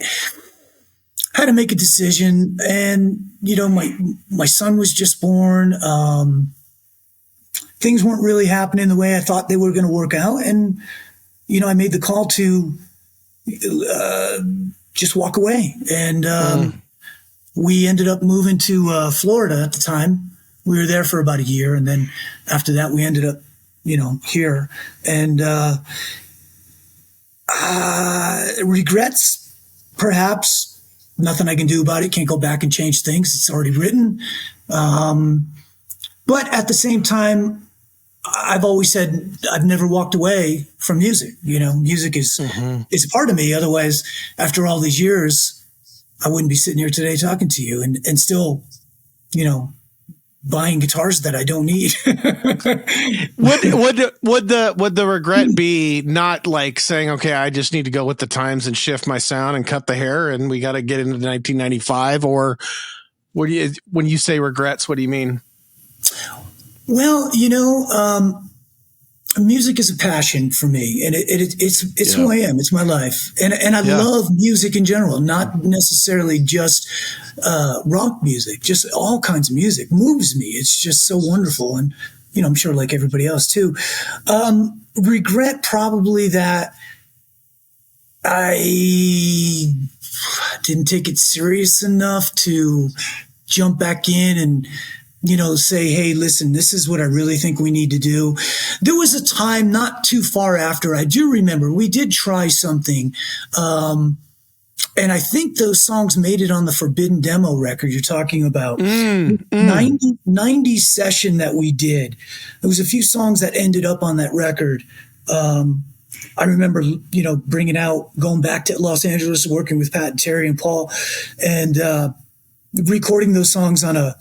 had to make a decision, and, you know, my son was just born. Things weren't really happening the way I thought they were going to work out. And, you know, I made the call to just walk away. And we ended up moving to Florida at the time. We were there for about a year. And then after that, we ended up, you know, here. And regrets, perhaps. Nothing I can do about it. Can't go back and change things. It's already written. But at the same time, I've always said I've never walked away from music. You know, music is a part of me. Otherwise, after all these years, I wouldn't be sitting here today talking to you and still, you know, buying guitars that I don't need. would the regret be not like saying, okay, I just need to go with the times and shift my sound and cut the hair and we got to get into 1995? Or when you say regrets, what do you mean? Well, you know, music is a passion for me, and it's who I am. It's my life, and I love music in general, not necessarily just rock music. Just all kinds of music moves me. It's just so wonderful, and you know, I'm sure like everybody else too. Regret probably that I didn't take it serious enough to jump back in and, you know, say, hey, listen, this is what I really think we need to do. There was a time not too far after, I do remember, we did try something. And I think those songs made it on the Forbidden Demo record you're talking about. 90 session that we did. There was a few songs that ended up on that record. I remember, you know, going back to Los Angeles, working with Pat and Terry and Paul, and recording those songs on a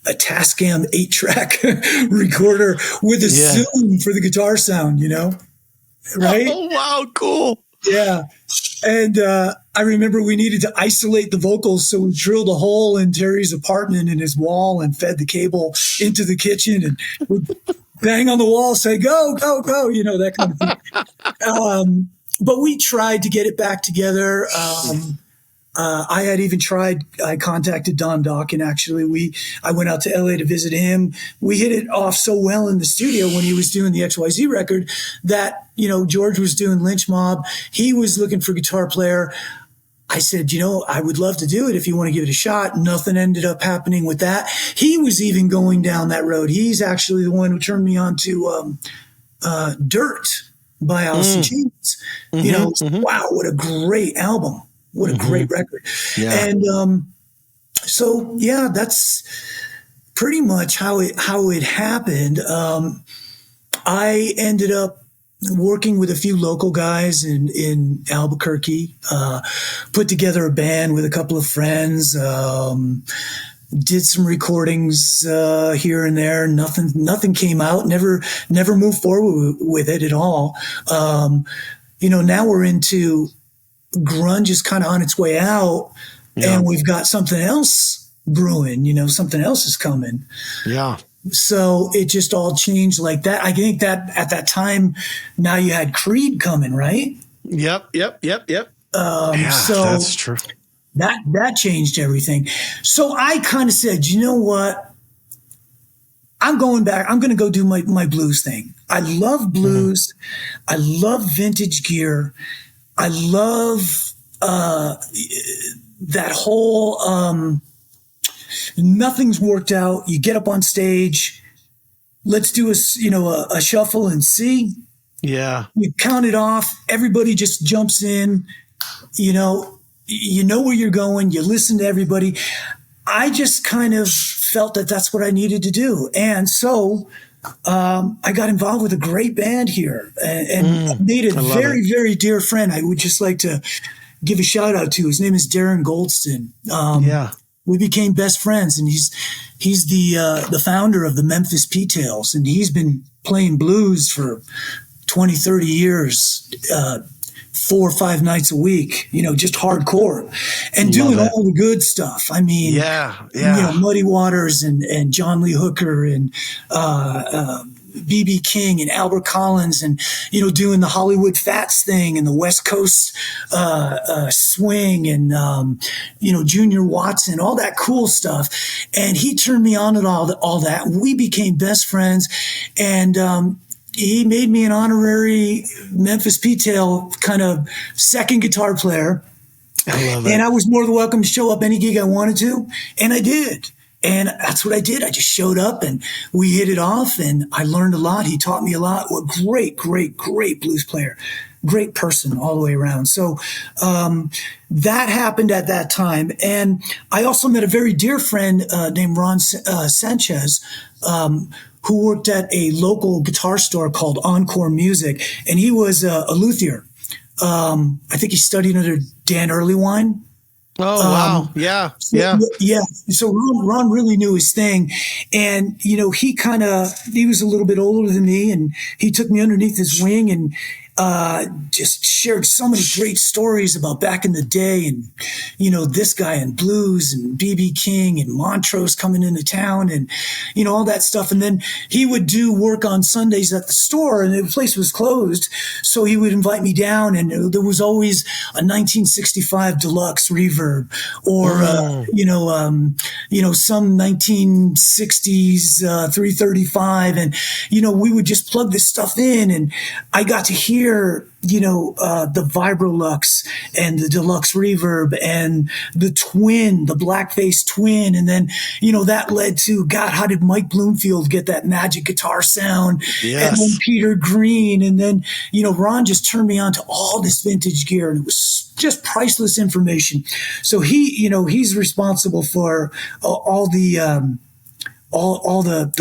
Tascam 8-track recorder with a Zoom for the guitar sound, you know? Right? Oh, wow, cool. Yeah. And I remember we needed to isolate the vocals, so we drilled a hole in Terry's apartment in his wall and fed the cable into the kitchen and would bang on the wall, say, go, go, go, you know, that kind of thing. But we tried to get it back together. I contacted Don Dokken, actually. I went out to LA to visit him. We hit it off so well in the studio when he was doing the XYZ record that, you know, George was doing Lynch Mob. He was looking for a guitar player. I said, you know, I would love to do it if you want to give it a shot. Nothing ended up happening with that. He was even going down that road. He's actually the one who turned me on to Dirt by Alice in Chains. You know, wow, what a great album. What a great record. Yeah. And so, yeah, that's pretty much how it happened. I ended up working with a few local guys in Albuquerque, put together a band with a couple of friends, did some recordings here and there. Nothing came out, never moved forward with it at all. You know, now we're into grunge is kind of on its way out, and we've got something else brewing, you know, something else is coming. Yeah. So it just all changed like that. I think that at that time, now you had Creed coming, right? Yep. So that's true. That changed everything. So I kind of said, you know what? I'm going back. I'm going to go do my blues thing. I love blues. I love vintage gear. I love that whole nothing's worked out. You get up on stage. Let's do a shuffle and see. Yeah. You count it off. Everybody just jumps in. You know where you're going. You listen to everybody. I just kind of felt that that's what I needed to do. And so I got involved with a great band here and made a very, very dear friend. I would just like to give a shout out to. His name is Darren Goldston. We became best friends, and he's the founder of the Memphis P-Tails, and he's been playing blues for 20, 30 years, 4 or 5 nights a week, just hardcore and doing all the good stuff. I mean, Muddy Waters and John Lee Hooker and B.B. King and Albert Collins and, doing the Hollywood Fats thing and the West Coast swing and, Junior Watson, all that cool stuff. And he turned me on to all that. We became best friends. And he made me an honorary Memphis P-Tail kind of second guitar player. I love it. And I was more than welcome to show up any gig I wanted to. And I did. And that's what I did. I just showed up and we hit it off and I learned a lot. He taught me a lot. What great, great, great blues player. Great person all the way around. So that happened at that time. And I also met a very dear friend named Ron Sanchez, who worked at a local guitar store called Encore Music. And he was a luthier. I think he studied under Dan Earlywine. Oh, wow. Yeah. So Ron really knew his thing. And, he was a little bit older than me and he took me underneath his wing and just shared so many great stories about back in the day and, this guy and blues and B.B. King and Montrose coming into town and, all that stuff. And then he would do work on Sundays at the store and the place was closed. So he would invite me down and there was always a 1965 deluxe reverb or, some 1960s 335. And, we would just plug this stuff in and I got to hear the Vibrolux and the deluxe reverb and the blackface twin. And then, that led to, God, how did Mike Bloomfield get that magic guitar sound? Yes. And then Peter Green. And then, Ron just turned me on to all this vintage gear and it was just priceless information. So he's responsible for all the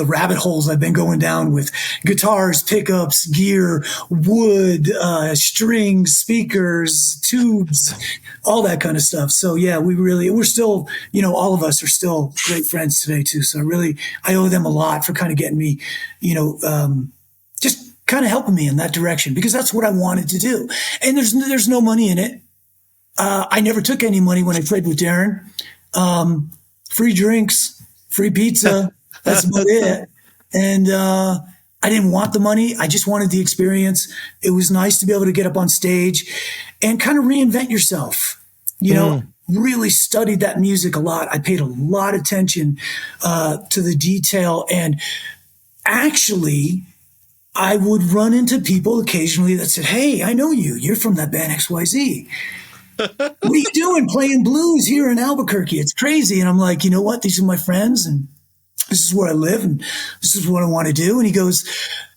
rabbit holes I've been going down with guitars, pickups, gear, wood, strings, speakers, tubes, all that kind of stuff. So yeah, we're still, all of us are still great friends today too. So I owe them a lot for kind of getting me, just kind of helping me in that direction because that's what I wanted to do. And there's no money in it. I never took any money when I played with Darren. Free drinks, free pizza. That's about it. And I didn't want the money. I just wanted the experience. It was nice to be able to get up on stage and kind of reinvent yourself. Really studied that music a lot. I paid a lot of attention to the detail. And actually, I would run into people occasionally that said, "Hey, I know you. You're from that band XYZ. What are you doing playing blues here in Albuquerque? It's crazy." And I'm like, you know what? These are my friends and this is where I live and this is what I want to do. And he goes,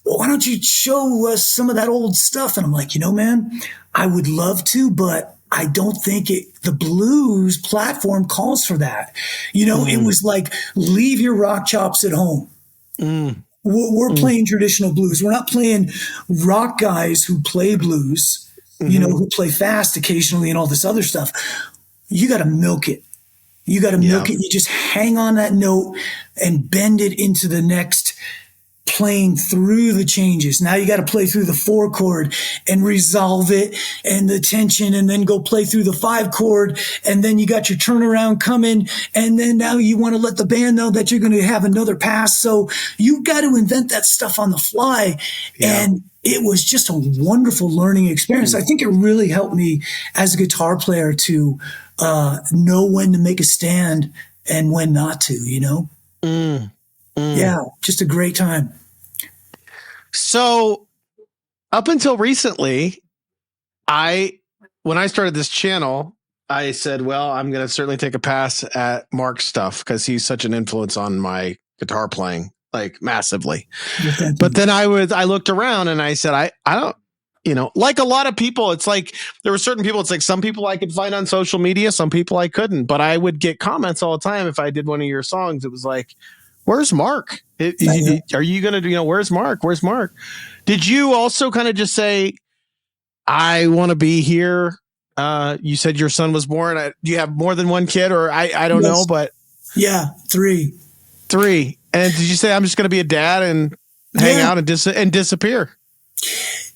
"Well, why don't you show us some of that old stuff?" And I'm like, man, I would love to, but I don't think the blues platform calls for that. It was like, leave your rock chops at home. We're playing traditional blues. We're not playing rock guys who play blues, who play fast occasionally and all this other stuff. You got to milk it. You got to milk it. You just hang on that note and bend it into the next, playing through the changes. Now you got to play through the 4 chord and resolve it and the tension and then go play through the 5 chord. And then you got your turnaround coming. And then now you want to let the band know that you're going to have another pass. So you got to invent that stuff on the fly. Yeah. And it was just a wonderful learning experience. I think it really helped me as a guitar player to know when to make a stand and when not to, Yeah, just a great time. So up until recently, I when I started this channel, I said, well, I'm going to certainly take a pass at Marc's stuff because he's such an influence on my guitar playing, like massively. Well, thank But you. then I looked around and I said, I don't, like a lot of people, it's like there were certain people, it's like some people I could find on social media, some people I couldn't, but I would get comments all the time. If I did one of your songs, it was like, where's Marc? Are you going to, where's Marc? Where's Marc? Did you also kind of just say, I want to be here? You said your son was born. Do you have more than one kid, or I don't know, but yeah, three. And did you say I'm just going to be a dad and hang out and disappear?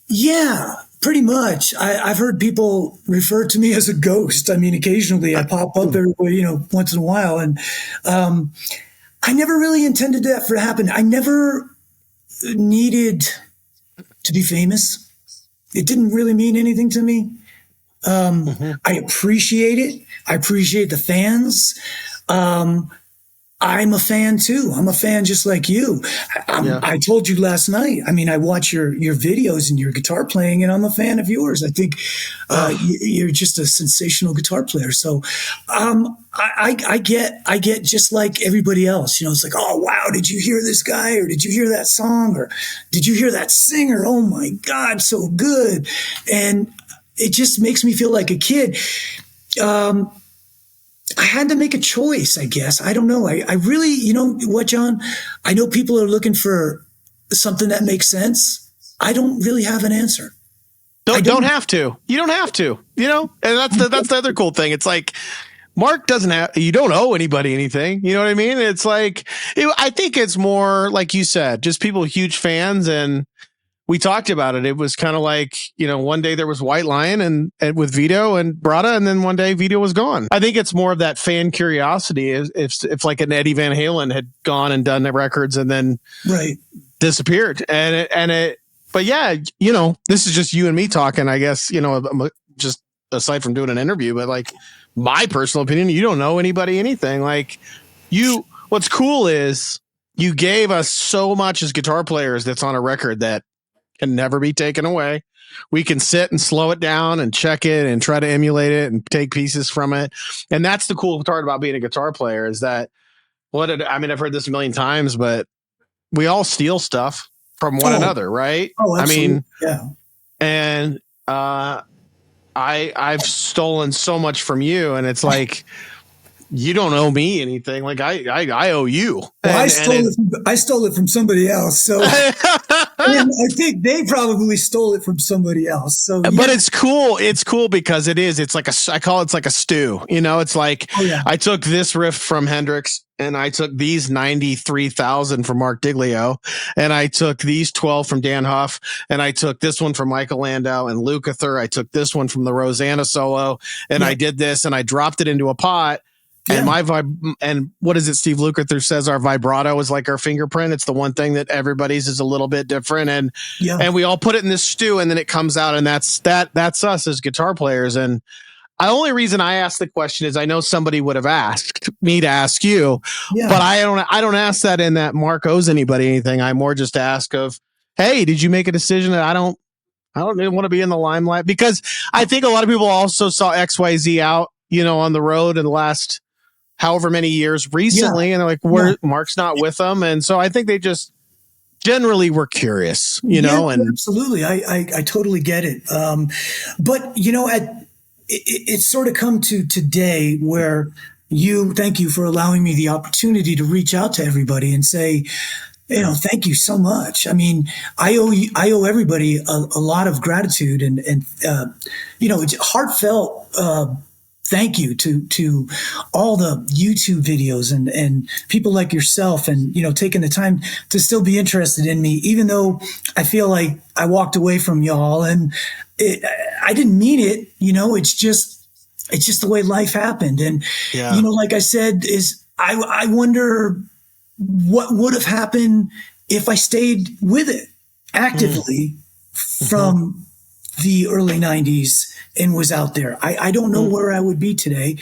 Yeah, pretty much. I've heard people refer to me as a ghost. I mean, occasionally I pop up once in a while, and I never really intended that for to happen. I never needed to be famous. It didn't really mean anything to me. I appreciate it. I appreciate the fans. I'm a fan too. I'm a fan just like you. I told you last night. I mean, I watch your videos and your guitar playing, and I'm a fan of yours. I think you're just a sensational guitar player. So I get just like everybody else. It's like, oh wow, did you hear this guy, or did you hear that song, or did you hear that singer? Oh my God, so good. And it just makes me feel like a kid. I had to make a choice, I guess. I don't know. I really, you know what, John? I know people are looking for something that makes sense. I don't really have an answer. Don't have to. You don't have to, and that's the other cool thing. It's like, Marc doesn't have, you don't owe anybody anything. You know what I mean? It's like, I think it's more like you said, just people, huge fans. And we talked about it. It was kind of like, one day there was White Lion and with Vito and Brada, and then one day Vito was gone. I think it's more of that fan curiosity. If like an Eddie Van Halen had gone and done the records and then disappeared, but yeah, this is just you and me talking, I guess, just aside from doing an interview, but like my personal opinion, you don't know anybody, anything. Like what's cool is you gave us so much as guitar players that's on a record that can never be taken away. We can sit and slow it down and check it and try to emulate it and take pieces from it. And that's the cool part about being a guitar player is that I've heard this a million times, but we all steal stuff from one another, right? Oh, absolutely. And I've stolen so much from you, and it's like, you don't owe me anything. Like I owe you. Well, I stole it from somebody else. So I think they probably stole it from somebody else. So, but it's cool. It's cool because it's like I call it like a stew. It's like, I took this riff from Hendrix, and I took these 93,000 from Marc Diglio, and I took these 12 from Dan Huff, and I took this one from Michael Landau and Lukather. I took this one from the Rosanna solo, and I did this, and I dropped it into a pot. And my and what is it? Steve Lukather says our vibrato is like our fingerprint. It's the one thing that everybody's is a little bit different. And we all put it in this stew, and then it comes out, and that's us as guitar players. And the only reason I asked the question is I know somebody would have asked me to ask you, but I don't ask that in that Marc owes anybody anything. I more just ask of, hey, did you make a decision that I don't even want to be in the limelight? Because I think a lot of people also saw XYZ out, on the road in the last however many years recently, and they're like, Marc's not with them. And so I think they just generally were curious, and absolutely. I totally get it. But it's sort of come to today where thank you for allowing me the opportunity to reach out to everybody and say, thank you so much. I mean, I owe everybody a lot of gratitude and it's heartfelt, thank you to all the YouTube videos and people like yourself and, taking the time to still be interested in me, even though I feel like I walked away from y'all and I didn't mean it, it's just the way life happened. And, like I said, I wonder what would have happened if I stayed with it actively from the early 90s and was out there. I don't know where I would be today.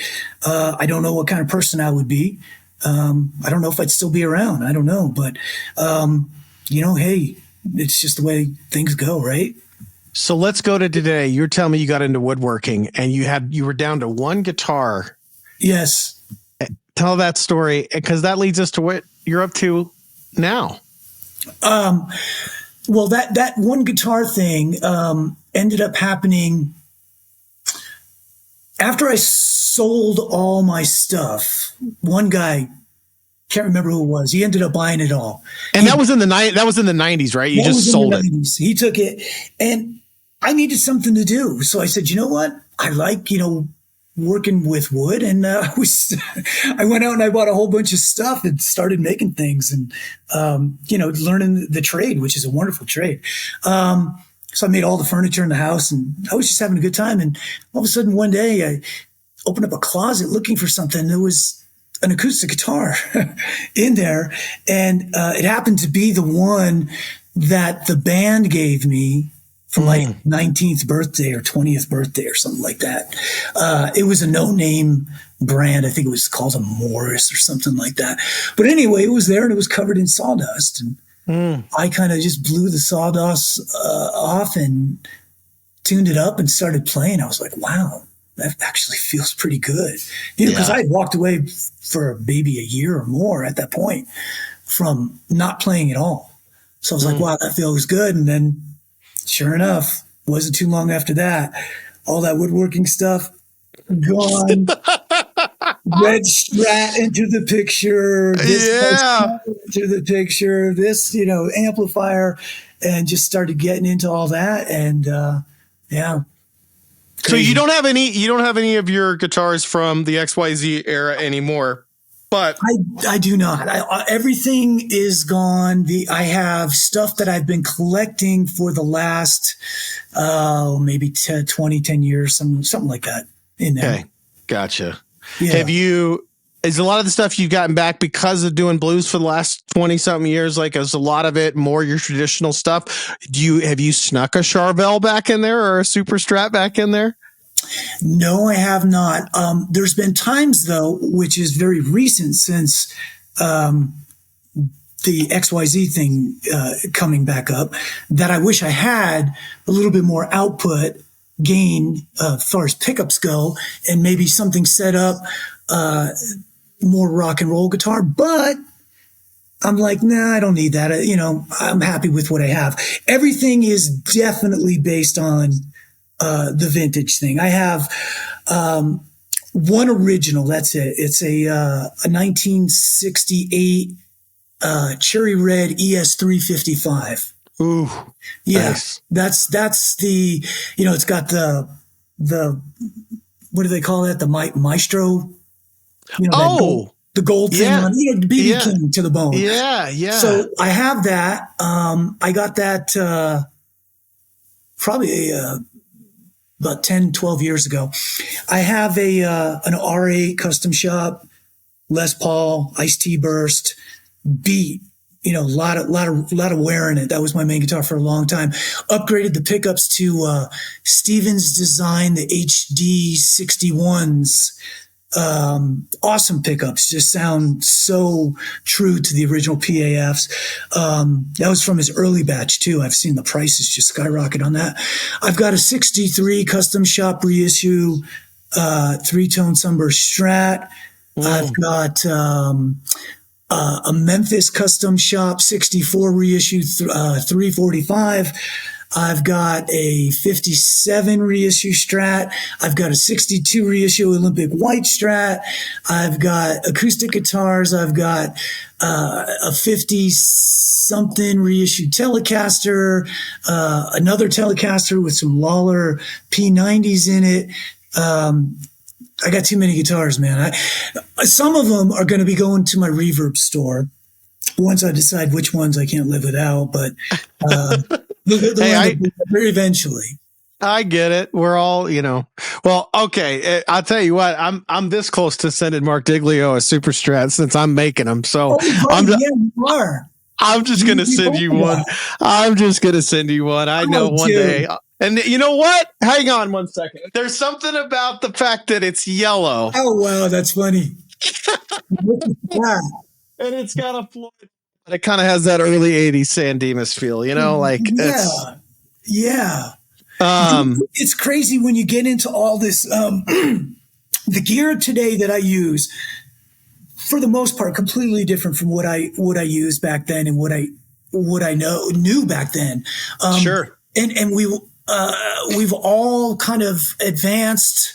I don't know what kind of person I would be. I don't know if I'd still be around. I don't know. But, hey, it's just the way things go, right? So let's go to today. You're telling me you got into woodworking and you were down to one guitar. Yes. Tell that story, because that leads us to what you're up to now. Well, that one guitar thing ended up happening after I sold all my stuff. One guy, can't remember who it was, he ended up buying it all. And that was in the 90s, right? You just sold it. He took it, and I needed something to do. So I said, you know what? I like, working with wood, and I went out and I bought a whole bunch of stuff and started making things, and learning the trade, which is a wonderful trade. So I made all the furniture in the house, and I was just having a good time. And all of a sudden, one day, I opened up a closet looking for something. There was an acoustic guitar in there, and it happened to be the one that the band gave me for my 19th birthday or 20th birthday or something like that. It was a no-name brand. I think it was called a Morris or something like that. But anyway, it was there, and it was covered in sawdust. And I kind of just blew the sawdust off and tuned it up and started playing. I was like, wow, that actually feels pretty good. Because I had walked away for maybe a year or more at that point from not playing at all. So I was like, wow, that feels good. And then sure enough, wasn't too long after that, all that woodworking stuff gone. Red Strat into the picture. This into the picture. This, amplifier, and just started getting into all that. And yeah. So you don't have any of your guitars from the XYZ era anymore. But I do not. Everything is gone. I have stuff that I've been collecting for the last maybe 10 years, something like that in there. Okay, gotcha. Yeah. Is a lot of the stuff you've gotten back because of doing blues for the last 20 something years? Like, is a lot of it more your traditional stuff? Have you snuck a Charvel back in there or a Super Strat back in there? No, I have not. There's been times, though, which is very recent since the XYZ thing coming back up, that I wish I had a little bit more output gain as far as pickups go, and maybe something set up more rock and roll guitar. But I'm like, nah, I don't need that. I'm happy with what I have. Everything is definitely based on the vintage thing. I have one original. That's it. It's a 1968 cherry red ES355. Ooh, yeah. Nice. That's the it's got the what do they call that? The maestro. The gold thing on, the BB King to the bone. Yeah. So I have that. I got that probably about 10, 12 years ago. I have an R8 custom shop, Les Paul, Ice T Burst, Beat. A lot of wear in it. That was my main guitar for a long time. Upgraded the pickups to Stevens Design, the HD 61s. Awesome pickups, just sound so true to the original PAFs. That was from his early batch too. I've seen the prices just skyrocket on that. I've got a 63 custom shop reissue, 3-tone Sunburst Strat. I've got, a Memphis custom shop 64 reissue, 345. I've got a 57 reissue Strat. I've got a 62 reissue Olympic white Strat. I've got acoustic guitars. I've got a 50 something reissue Telecaster, another Telecaster with some Lawler P90s in it. I got too many guitars, man. Some of them are going to be going to my reverb store once I decide which ones I can't live without, but eventually. I get it. We're all, well, okay. I'll tell you what, I'm this close to sending Marc Diglio a Super Strat since I'm making them. So you are. I'm just going to send you one. I'm just going to send you one. I know one day. And you know what? Hang on one second. There's something about the fact that it's yellow. Oh, wow. That's funny. And it's got a Floyd. It kind of has that early 80s San Dimas feel, Yeah. It's crazy when you get into all this. The gear today that I use, for the most part, completely different from what I used back then and what I knew back then. Sure. And we've all kind of advanced,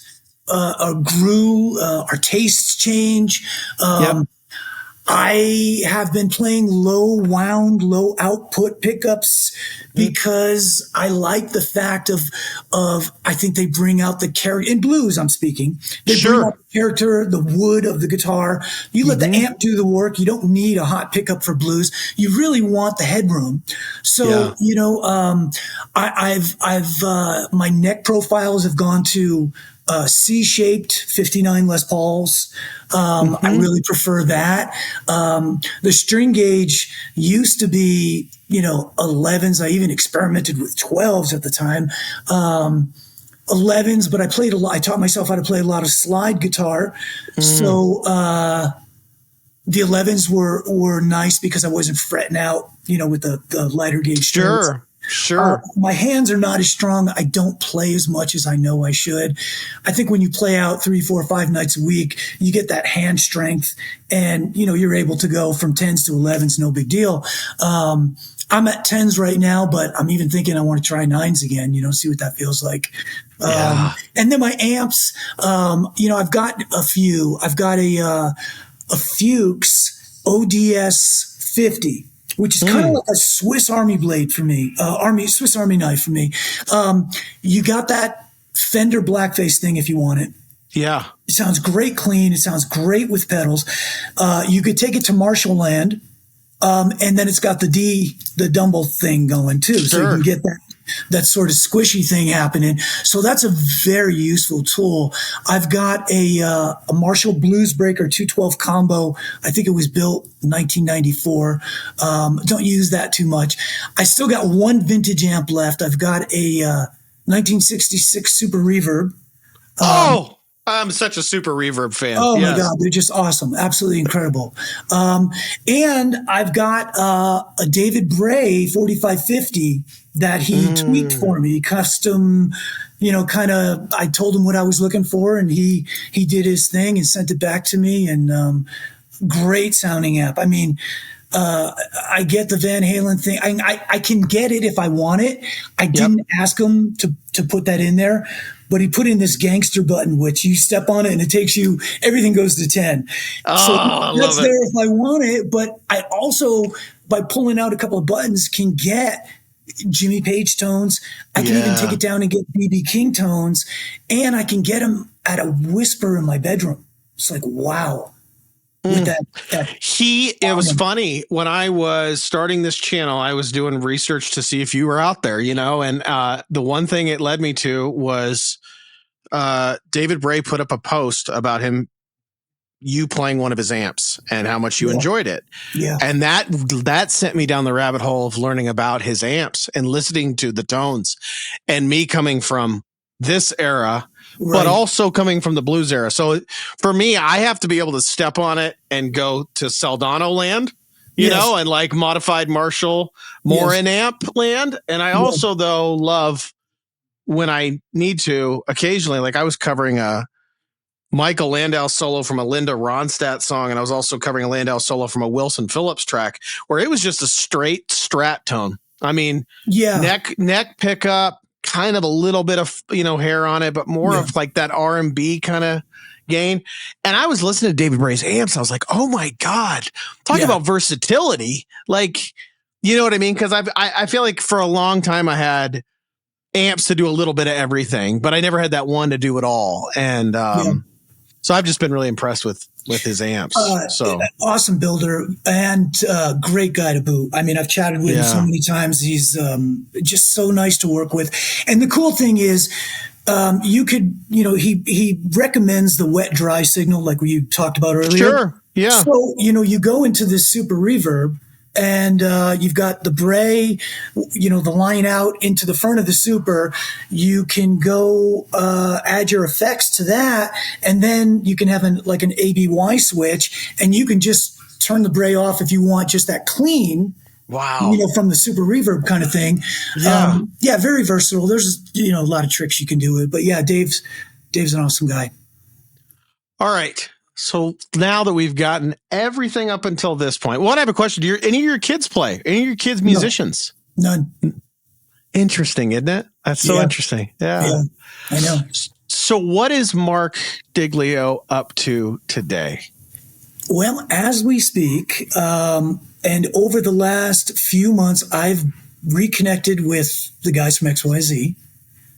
grew, our tastes change. Yep. I have been playing low wound, low output pickups because I like the fact of I think they bring out the character in blues. I'm speaking. They bring out the character, the wood of the guitar. You let the amp do the work. You don't need a hot pickup for blues. You really want the headroom. So I've my neck profiles have gone to C-shaped 59 Les Pauls. I really prefer that. The string gauge used to be, 11s. I even experimented with 12s at the time. 11s, but I played a lot. I taught myself how to play a lot of slide guitar. So, the 11s were nice because I wasn't fretting out, with the lighter gauge strings. Sure. My hands are not as strong. I don't play as much as I know I should. I think when you play out 3, 4, 5 nights a week, you get that hand strength and, you're able to go from 10s to 11s, no big deal. I'm at 10s right now, but I'm even thinking I want to try 9s again, see what that feels like. And then my amps, I've got a few. I've got a Fuchs ODS 50. Which is kind of like a Swiss Army blade for me, Swiss Army knife for me. You got that Fender blackface thing if you want it. Yeah. It sounds great clean. It sounds great with pedals. You could take it to Marshall Land, and then it's got the Dumble thing going too. So you can get that sort of squishy thing happening. So that's a very useful tool. I've got a Marshall Bluesbreaker 212 combo. I think it was built 1994. Don't use that too much. I still got one vintage amp left. I've got a 1966 Super Reverb. I'm such a Super Reverb fan. Oh my God, they're just awesome. Absolutely incredible. And I've got a David Bray 4550 that he tweaked for me, custom, I told him what I was looking for and he did his thing and sent it back to me, and great sounding amp. I mean, I get the Van Halen thing. I can get it if I want it. I didn't ask him to put that in there, but he put in this gangster button, which you step on it and it takes you, everything goes to 10. So that's there if I want it. But I also, by pulling out a couple of buttons, can get Jimmy Page tones. I can even take it down and get B.B. King tones, and I can get them at a whisper in my bedroom. It's like, wow. With it was funny when I was starting this channel, I was doing research to see if you were out there, and the one thing it led me to was David Bray put up a post about you playing one of his amps and how much you enjoyed it. Yeah. And that sent me down the rabbit hole of learning about his amps and listening to the tones, and me coming from this era, but also coming from the blues era. So for me, I have to be able to step on it and go to Saldano land, you know, and like modified Marshall Morin amp land. And I also though love when I need to occasionally, like I was covering a Michael Landau solo from a Linda Ronstadt song, and I was also covering a Landau solo from a Wilson Phillips track where it was just a straight Strat tone. I mean, neck pickup, kind of a little bit of, hair on it, but more of like that R&B kind of gain. And I was listening to David Bray's amps. I was like, oh my God, talk about versatility. Like, you know what I mean? Cause I feel like for a long time I had amps to do a little bit of everything, but I never had that one to do it all. And, so I've just been really impressed with his amps. Awesome builder and great guy to boot. I mean, I've chatted with him so many times. He's just so nice to work with. And the cool thing is, you could, he recommends the wet dry signal like we talked about earlier. Sure. Yeah. So, you go into this Super Reverb and you've got the Bray, the line out into the front of the Super. You can go add your effects to that, and then you can have an ABY switch, and you can just turn the Bray off if you want just that clean, Wow. From the super reverb kind of thing. Yeah. Yeah, very versatile. There's, a lot of tricks you can do with it. But yeah, Dave's an awesome guy. All right. So now that we've gotten everything up until this point, I have a question. Do any of your kids play? Any of your kids musicians? None. Interesting, isn't it? That's so interesting. Yeah. I know. So what is Marc Diglio up to today? Well, as we speak, and over the last few months, I've reconnected with the guys from XYZ.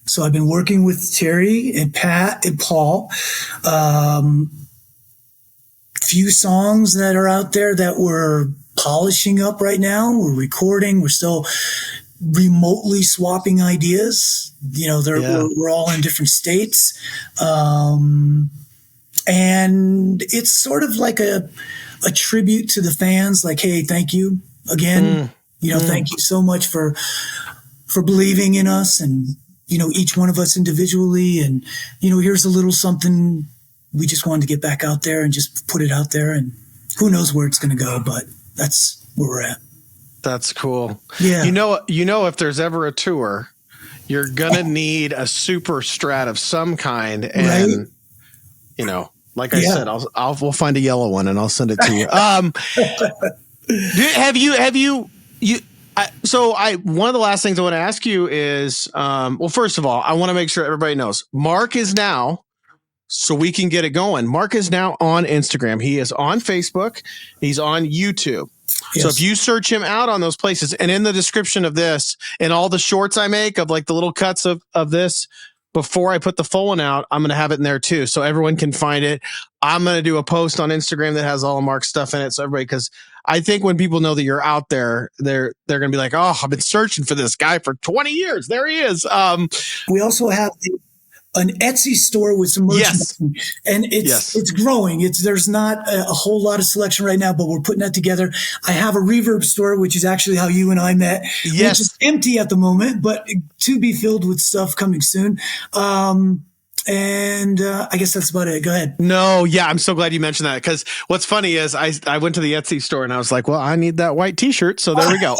So I've been working with Terry and Pat and Paul. Few songs that are out there that we're polishing up right now. We're recording. We're still remotely swapping ideas. We're all in different states. And it's sort of like a tribute to the fans. Like, hey, thank you again. Thank you so much for believing in us and, each one of us individually. And, here's a little something. We just wanted to get back out there and just put it out there, and who knows where it's going to go, but that's where we're at. That's cool. Yeah. If there's ever a tour, you're going to need a super Strat of some kind. And, like I said, we'll find a yellow one and I'll send it to you. One of the last things I want to ask you is, first of all, I want to make sure everybody knows Marc is now, so we can get it going. Marc is now on Instagram. He is on Facebook. He's on YouTube. Yes. So if you search him out on those places, and in the description of this and all the shorts I make of like the little cuts of this, before I put the full one out, I'm going to have it in there too. So everyone can find it. I'm going to do a post on Instagram that has all of Marc's stuff in it. So everybody, because I think when people know that you're out there, they're going to be like, oh, I've been searching for this guy for 20 years. There he is. We also have an Etsy store with some merchandise, and it's growing. There's not a whole lot of selection right now, but we're putting that together. I have a reverb store, which is actually how you and I met, which is empty at the moment, but to be filled with stuff coming soon. And I guess that's about it. Go ahead. No, yeah, I'm so glad you mentioned that, because what's funny is I went to the Etsy store and I was like, well, I need that white T-shirt, so there we go.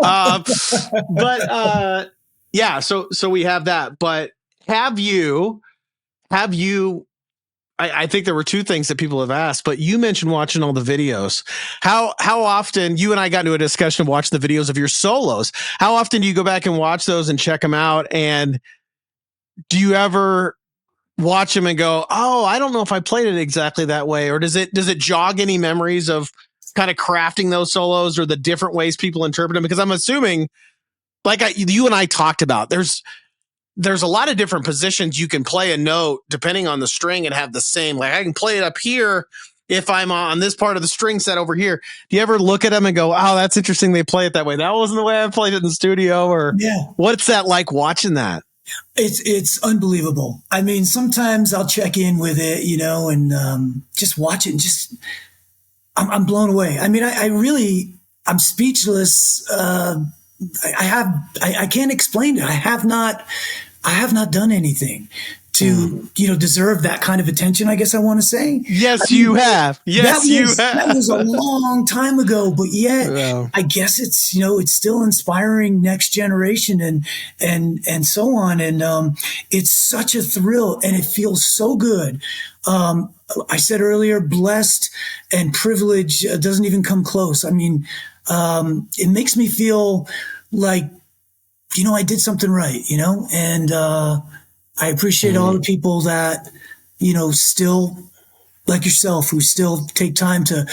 So we have that. But have you? I think there were two things that people have asked, but you mentioned watching all the videos. How often, you and I got into a discussion of watching the videos of your solos. How often do you go back and watch those and check them out? And do you ever watch them and go, oh, I don't know if I played it exactly that way? Or does it jog any memories of kind of crafting those solos or the different ways people interpret them? Because I'm assuming, like you and I talked about, there's a lot of different positions you can play a note depending on the string and have the same. Like I can play it up here if I'm on this part of the string set over here. Do you ever look at them and go, oh, that's interesting, they play it that way? That wasn't the way I played it in the studio. Or what's that like watching that? It's unbelievable. I mean, sometimes I'll check in with it, and just watch it and just I'm blown away. I mean, I'm speechless. I can't explain it. I have not done anything to, deserve that kind of attention, I guess I want to say. Yes, you have. Yes, you have. That was a long time ago, but yet I guess it's, it's still inspiring next generation and so on. And it's such a thrill and it feels so good. I said earlier, blessed and privileged doesn't even come close. I mean, it makes me feel like, I did something right, and I appreciate all the people that, still like yourself, who still take time to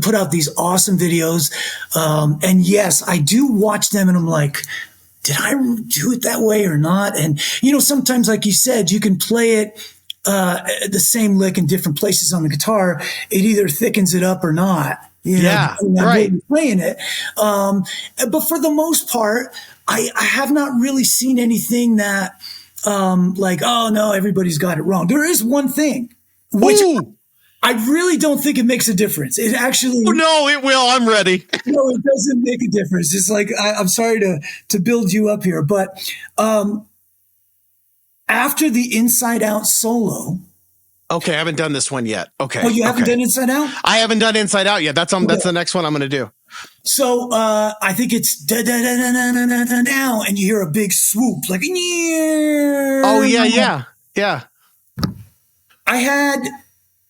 put out these awesome videos. And yes, I do watch them and I'm like, did I do it that way or not? And, sometimes, like you said, you can play it the same lick in different places on the guitar. It either thickens it up or not. Right. Playing it. But for the most part, I have not really seen anything that, like, oh no, everybody's got it wrong. There is one thing, which I really don't think it makes a difference. It actually, no, it will. I'm ready. No, it doesn't make a difference. It's like, I'm sorry to build you up here, but, after the Inside Out solo. Okay, I haven't done this one yet. Okay. Oh, you haven't done Inside Out? I haven't done Inside Out yet. That's the next one I'm going to do. So I think it's da da da da da da da now, and you hear a big swoop like. Oh yeah. I had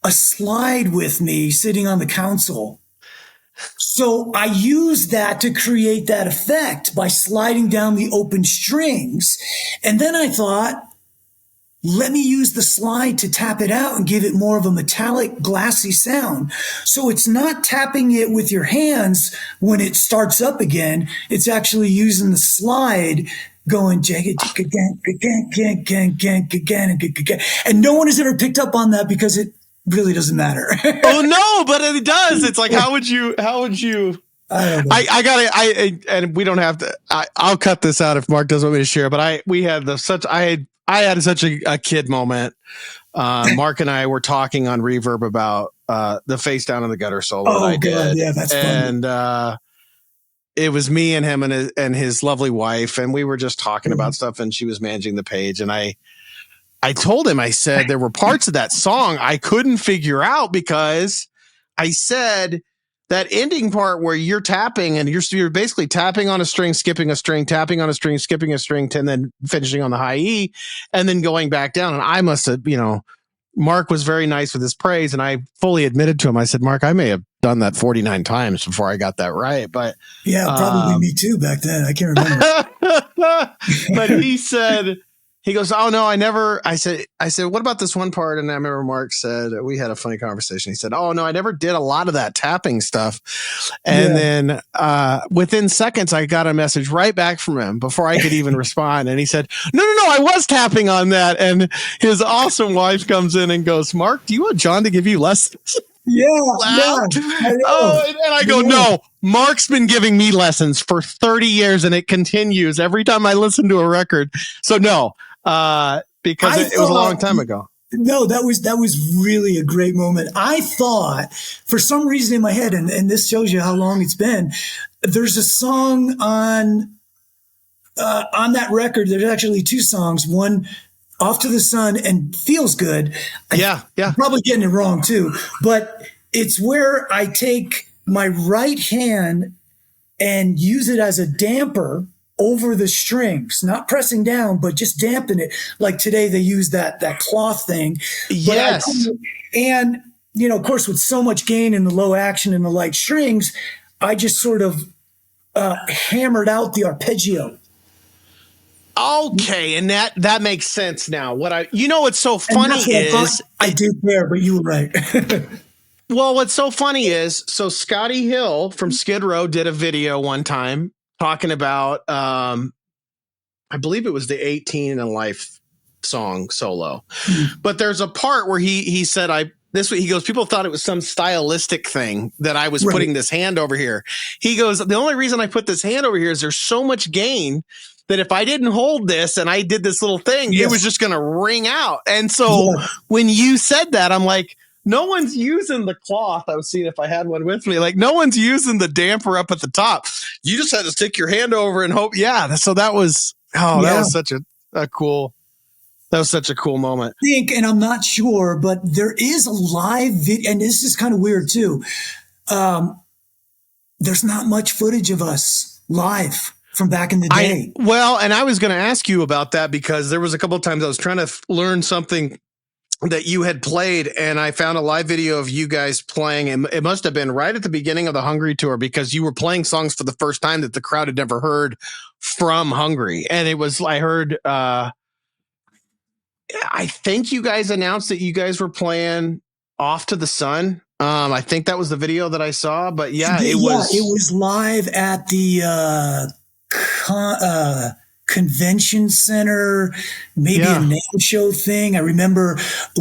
a slide with me sitting on the console. So I used that to create that effect by sliding down the open strings. And then I thought, let me use the slide to tap it out and give it more of a metallic, glassy sound. So it's not tapping it with your hands when it starts up again. It's actually using the slide going and no one has ever picked up on that because it really doesn't matter. Oh no, but it does. It's like, how would you I got it. And we don't have to, I'll cut this out if Marc doesn't want me to share, but I had such a kid moment. Marc and I were talking on Reverb about, the face down in the gutter solo that I did. Yeah, that's fun. And, it was me and him and his lovely wife. And we were just talking about stuff, and she was managing the page. And I told him, I said, there were parts of that song I couldn't figure out because I said that ending part where you're tapping and you're basically tapping on a string, skipping a string, tapping on a string, skipping a string, and then finishing on the high E and then going back down. And I must have, Marc was very nice with his praise, and I fully admitted to him. I said, Marc, I may have done that 49 times before I got that right. But yeah, probably me too back then. I can't remember. But he goes, oh no, I never, I said, what about this one part? And I remember Marc said, we had a funny conversation. He said, oh no, I never did a lot of that tapping stuff. And then, within seconds, I got a message right back from him before I could even respond. And he said, no, I was tapping on that. And his awesome wife comes in and goes, Marc, do you want John to give you lessons? Yeah. And I go, no, Marc's been giving me lessons for 30 years and it continues every time I listen to a record. So no, because it was a long time ago. No, that was really a great moment. I thought for some reason in my head, and this shows you how long it's been, there's a song on that record. There's actually two songs, one Off to the Sun and Feels Good. I'm probably getting it wrong too, but it's where I take my right hand and use it as a damper over the strings, not pressing down, but just dampen it. Like today they use that cloth thing. Yes. And, of course, with so much gain in the low action and the light strings, I just sort of hammered out the arpeggio. Okay, and that makes sense now. What's so funny is I did there, but you were right. Well, what's so funny is, so Scotty Hill from Skid Row did a video one time talking about, I believe it was the 18 in Life song solo, but there's a part where he said, he goes, people thought it was some stylistic thing that I was putting this hand over here. He goes, the only reason I put this hand over here is there's so much gain that if I didn't hold this and I did this little thing, it was just going to ring out. And so when you said that, I'm like, no one's using the cloth. I was seeing if I had one with me. Like, no one's using the damper up at the top. You just had to stick your hand over and hope. Yeah. So that was, that was such a cool moment. I think, and I'm not sure, but there is a live video, and this is kind of weird too. There's not much footage of us live from back in the day. And I was going to ask you about that because there was a couple of times I was trying to learn something that you had played, and I found a live video of you guys playing, and it must have been right at the beginning of the Hungary tour because you were playing songs for the first time that the crowd had never heard from Hungary. And it was, I heard, I think you guys announced that you guys were playing Off to the Sun. I think that was the video that I saw, but it was live at the convention center, maybe a name show thing. I remember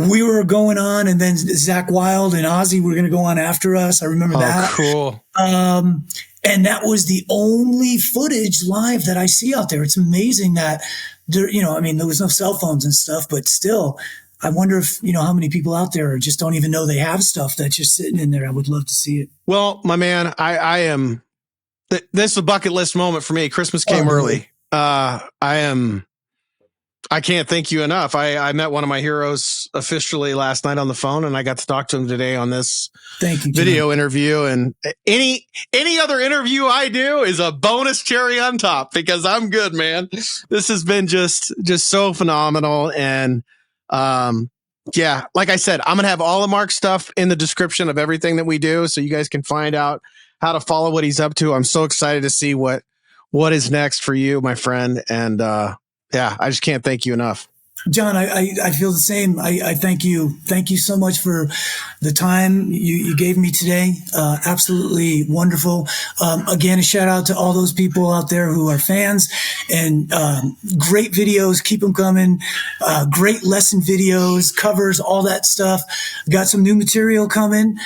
we were going on, and then Zakk Wylde and Ozzy were going to go on after us. I remember that. Cool. And that was the only footage live that I see out there. It's amazing that there, there was no cell phones and stuff, but still, I wonder if, how many people out there just don't even know they have stuff that's just sitting in there. I would love to see it. Well, my man, I am, this is a bucket list moment for me. Christmas came early. I am I can't thank you enough. I met one of my heroes officially last night on the phone, and I got to talk to him today on this Thank you, video interview. And any other interview I do is a bonus cherry on top, because I'm good, man. This has been just so phenomenal. And yeah, like I said, I'm gonna have all of Marc's stuff in the description of everything that we do, so you guys can find out how to follow what he's up to. I'm so excited to see what is next for you, my friend. And yeah, I just can't thank you enough. John, I feel the same. I thank you. Thank you so much for the time you gave me today. Absolutely wonderful. Again, a shout out to all those people out there who are fans, and great videos. Keep them coming. Great lesson videos, covers, all that stuff. Got some new material coming.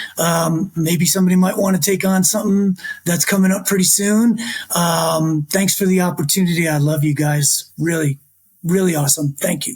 Maybe somebody might want to take on something that's coming up pretty soon. Thanks for the opportunity. I love you guys. Really, really awesome. Thank you.